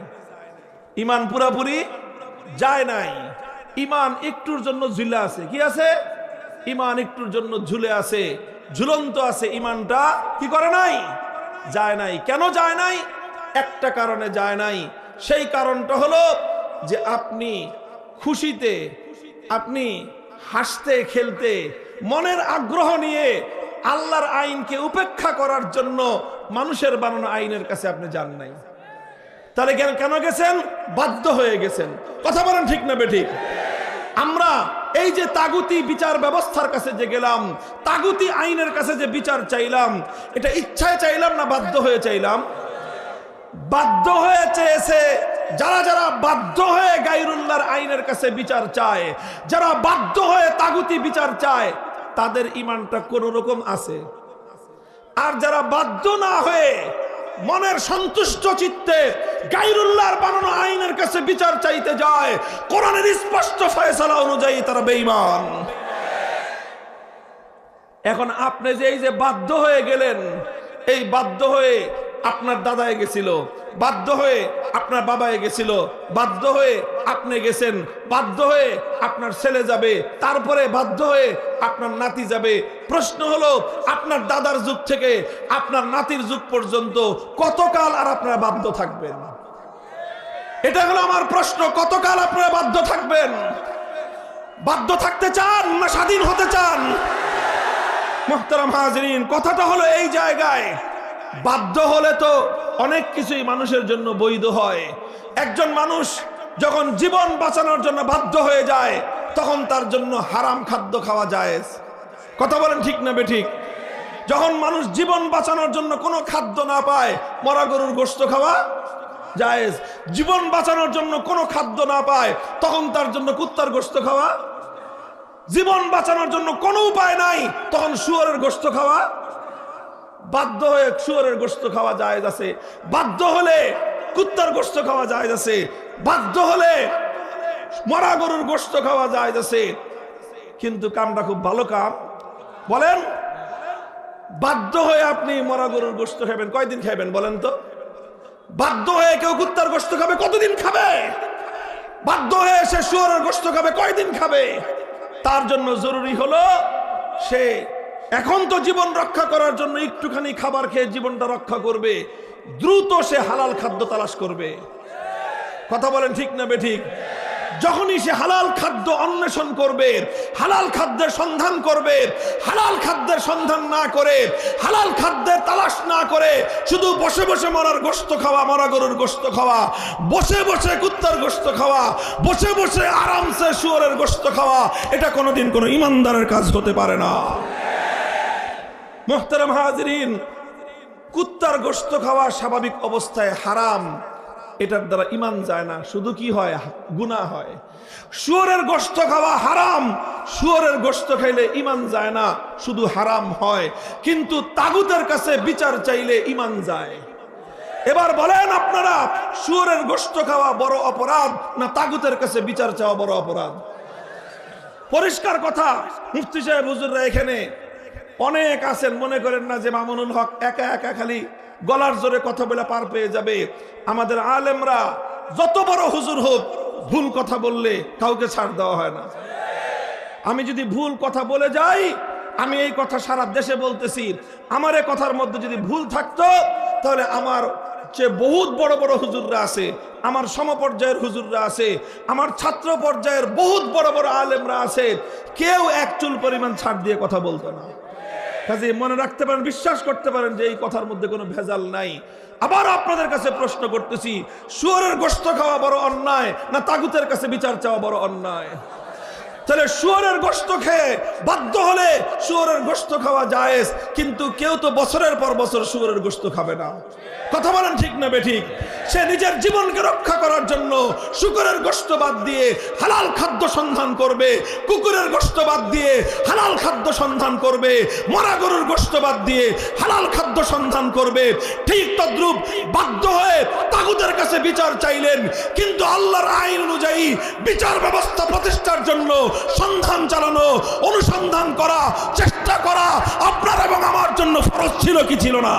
ঈমান পুরোপুরি যায় নাই। ঈমান একটুর জন্য ঝুলে আছে। কি আছে? ঈমান একটুর জন্য ঝুলে আছে, ঝুলন্ত আছে। ঈমানটা কি করে নাই? যায় নাই। কেন যায় নাই? একটা কারণে যায় নাই। সেই কারণটা হলো যে আপনি খুশিতে, আপনি হাসতে খেলতে মনের আগ্রহ নিয়ে আল্লাহর আইনকে উপেক্ষা করার জন্য মানুষের বানানো আইনের কাছে আপনি যান নাই। তাহলে কেন গেছেন? বাধ্য হয়ে গেছেন। কথা বলেন ঠিক না বেঠিক? আমরা এই যে তাগুতি বিচার ব্যবস্থার কাছে যে গেলাম, তাগুতি আইনের কাছে যে বিচার চাইলাম, এটা ইচ্ছায় চাইলাম না বাধ্য হয়ে চাইলাম? বাধ্য হয়ে চেয়েছে। যারা যারা বাধ্য হয়ে গায়রুল্লাহর আইনের কাছে বিচার চায়, যারা বাধ্য হয়ে তাগুতি বিচার চায়, তাদের ঈমানটা কোন রকম আছে। আর যারা বাধ্য না হয়ে মনের সন্তুষ্ট চিত্তে গায়রুল্লাহর বানানো আইনের কাছে বিচার চাইতে যায়, কোরআনের স্পষ্ট ফয়সালা অনুযায়ী তারা বেঈমান। এখন আপনি যে এই যে বাধ্য হয়ে গেলেন, এই বাধ্য হয়ে আপনার দাদায় গেছিল, বাধ্য হয়ে আপনার বাবায় গেছিল, বাধ্য হয়ে আপনি গেছেন, বাধ্য হয়ে আপনার ছেলে যাবে, তারপরে বাধ্য হয়ে আপনার নাতি যাবে। প্রশ্ন হলো আপনার দাদার যুগ থেকে আপনার নাতির যুগ পর্যন্ত কতকাল আর আপনারা বাধ্য থাকবেন? এটা হলো আমার প্রশ্ন। কতকাল আপনারা বাধ্য থাকবেন? বাধ্য থাকতে চান না স্বাধীন হতে চান? মুহতারাম হাজিরিন, কথাটা হলো এই জায়গায়। বাধ্য হলে তো অনেক কিছুই মানুষের জন্য বৈধ হয়। একজন মানুষ যখন জীবন বাঁচানোর জন্য বাধ্য হয়ে যায়, তখন তার জন্য হারাম খাদ্য খাওয়া জায়েজ। কথা বলেন ঠিক না বেঠিক? যখন মানুষ জীবন বাঁচানোর জন্য কোনো খাদ্য না পায়, মরা গরুর গোশত খাওয়া জায়েজ। জীবন বাঁচানোর জন্য কোনো খাদ্য না পায়, তখন তার জন্য কুত্তার গোশত খাওয়া। জীবন বাঁচানোর জন্য কোনো উপায় নাই, তখন শুয়োরের গোশত খাওয়া। বাধ্য হয়ে শুয়োরের গোশত খাওয়া জায়েজ আছে, বাধ্য হলে কুত্তার গোশত খাওয়া জায়েজ আছে, বাধ্য হলে মরা গরুর গোশত খাওয়া জায়েজ আছে। কিন্তু কামটা খুব ভালো কাম। বলেন, বাধ্য হয়ে আপনি মরা গরুর গোশত খাবেন, কয়দিন খাবেন বলেন তো? বাধ্য হয়ে কেউ কুত্তার গোশত খাবে, কতদিন খাবে? বাধ্য হয়ে সে শুয়োরের গোশত খাবে, কয়দিন খাবে? তার জন্য জরুরি হলো সে এখন তো জীবন রক্ষা করার জন্য একটুখানি খাবার খেয়ে জীবনটা রক্ষা করবে, দ্রুত সে হালাল খাদ্য তালাশ করবে। কথা বলেন ঠিক না বেঠিক? যখনই সে হালাল খাদ্য অন্বেষণ করবে, হালাল খাদ্যের সন্ধান করবে, হালাল খাদ্যের সন্ধান না করে, হালাল খাদ্যের তালাশ না করে শুধু বসে বসে মরার গোশত খাওয়া, মরা গরুর গোশত খাওয়া, বসে বসে কুত্তার গোশত খাওয়া, বসে বসে আরামসে শুয়োরের গোশত খাওয়া, এটা কোনোদিন কোনো ইমানদারের কাজ হতে পারে না। মুহতারাম হাজিরিন, কুত্তার গোশত খাওয়া স্বাভাবিক অবস্থায় হারাম, এটার দ্বারা ঈমান যায় না, শুধু কি হয়, গুনাহ হয়। শুয়োরের গোশত খাওয়া হারাম, শুয়োরের গোশত খাইলে ঈমান যায় না, শুধু হারাম হয়। কিন্তু তাগুতের কাছে বিচার চাইলে ঈমান যায়। এবার বলেন আপনারা, শুয়োরের গোশত খাওয়া বড় অপরাধ না তাগুতের কাছে বিচার চাওয়া বড় অপরাধ? পরিষ্কার কথা। মুফতি সাহেব হুজুররা এখানে অনেক আছেন, মনে করেন না যে মামুনুল হক একা একা খালি গলার জোরে কথা বলে পার পেয়ে যাবে। আমাদের আলেমরা যত বড় হুজুর হোক, ভুল কথা বললে কাউকে ছাড় দেওয়া হয় না। আমি যদি ভুল কথা বলে যাই, আমি এই কথা সারা দেশে বলতেছি, আমার এই কথার মধ্যে যদি ভুল থাকতো, তাহলে আমার যে বহুত বড় বড় হুজুররা আছে, আমার সমপর্যায়ের হুজুররা আছে, আমার ছাত্র পর্যায়ের বহুত বড় বড় আলেমরা আছে, কেউ এক চুল পরিমাণ ছাড় দিয়ে কথা বলতো না। কাজে মনে রাখতে পারেন, বিশ্বাস করতে পারেন যে এই কথার মধ্যে কোনো ভেজাল নাই। আবার আপনাদের কাছে প্রশ্ন করতেছি, শুয়োরের গোশত খাওয়া বড় অন্যায় না তাগুতের কাছে বিচার চাওয়া বড় অন্যায়? তাহলে শুয়োরের গোশত খেয়ে বাধ্য হলে শুয়োরের গোশত খাওয়া জায়েজ, কিন্তু কেউ তো বছরের পর বছর শুয়োরের গোশত খাবে না। কথা বলেন ঠিক না বেঠিক? সে নিজের জীবনকে রক্ষা করার জন্য শুকরের গোশত বাদ দিয়ে হালাল খাদ্য সন্ধান করবে, কুকুরের গোশত বাদ দিয়ে হালাল খাদ্য সন্ধান করবে, মরা গরুর গোশত বাদ দিয়ে হালাল খাদ্য সন্ধান করবে। ঠিক তদ্রূপ বাধ্য হয়ে তাগুতের কাছে বিচার চাইলেন, কিন্তু আল্লাহর আইন অনুযায়ী বিচার ব্যবস্থা প্রতিষ্ঠার জন্য সন্ধান চালানো, অনুসন্ধান করা, চেষ্টা করা আপনার এবং আমার জন্য ফরজ ছিল কি ছিল না?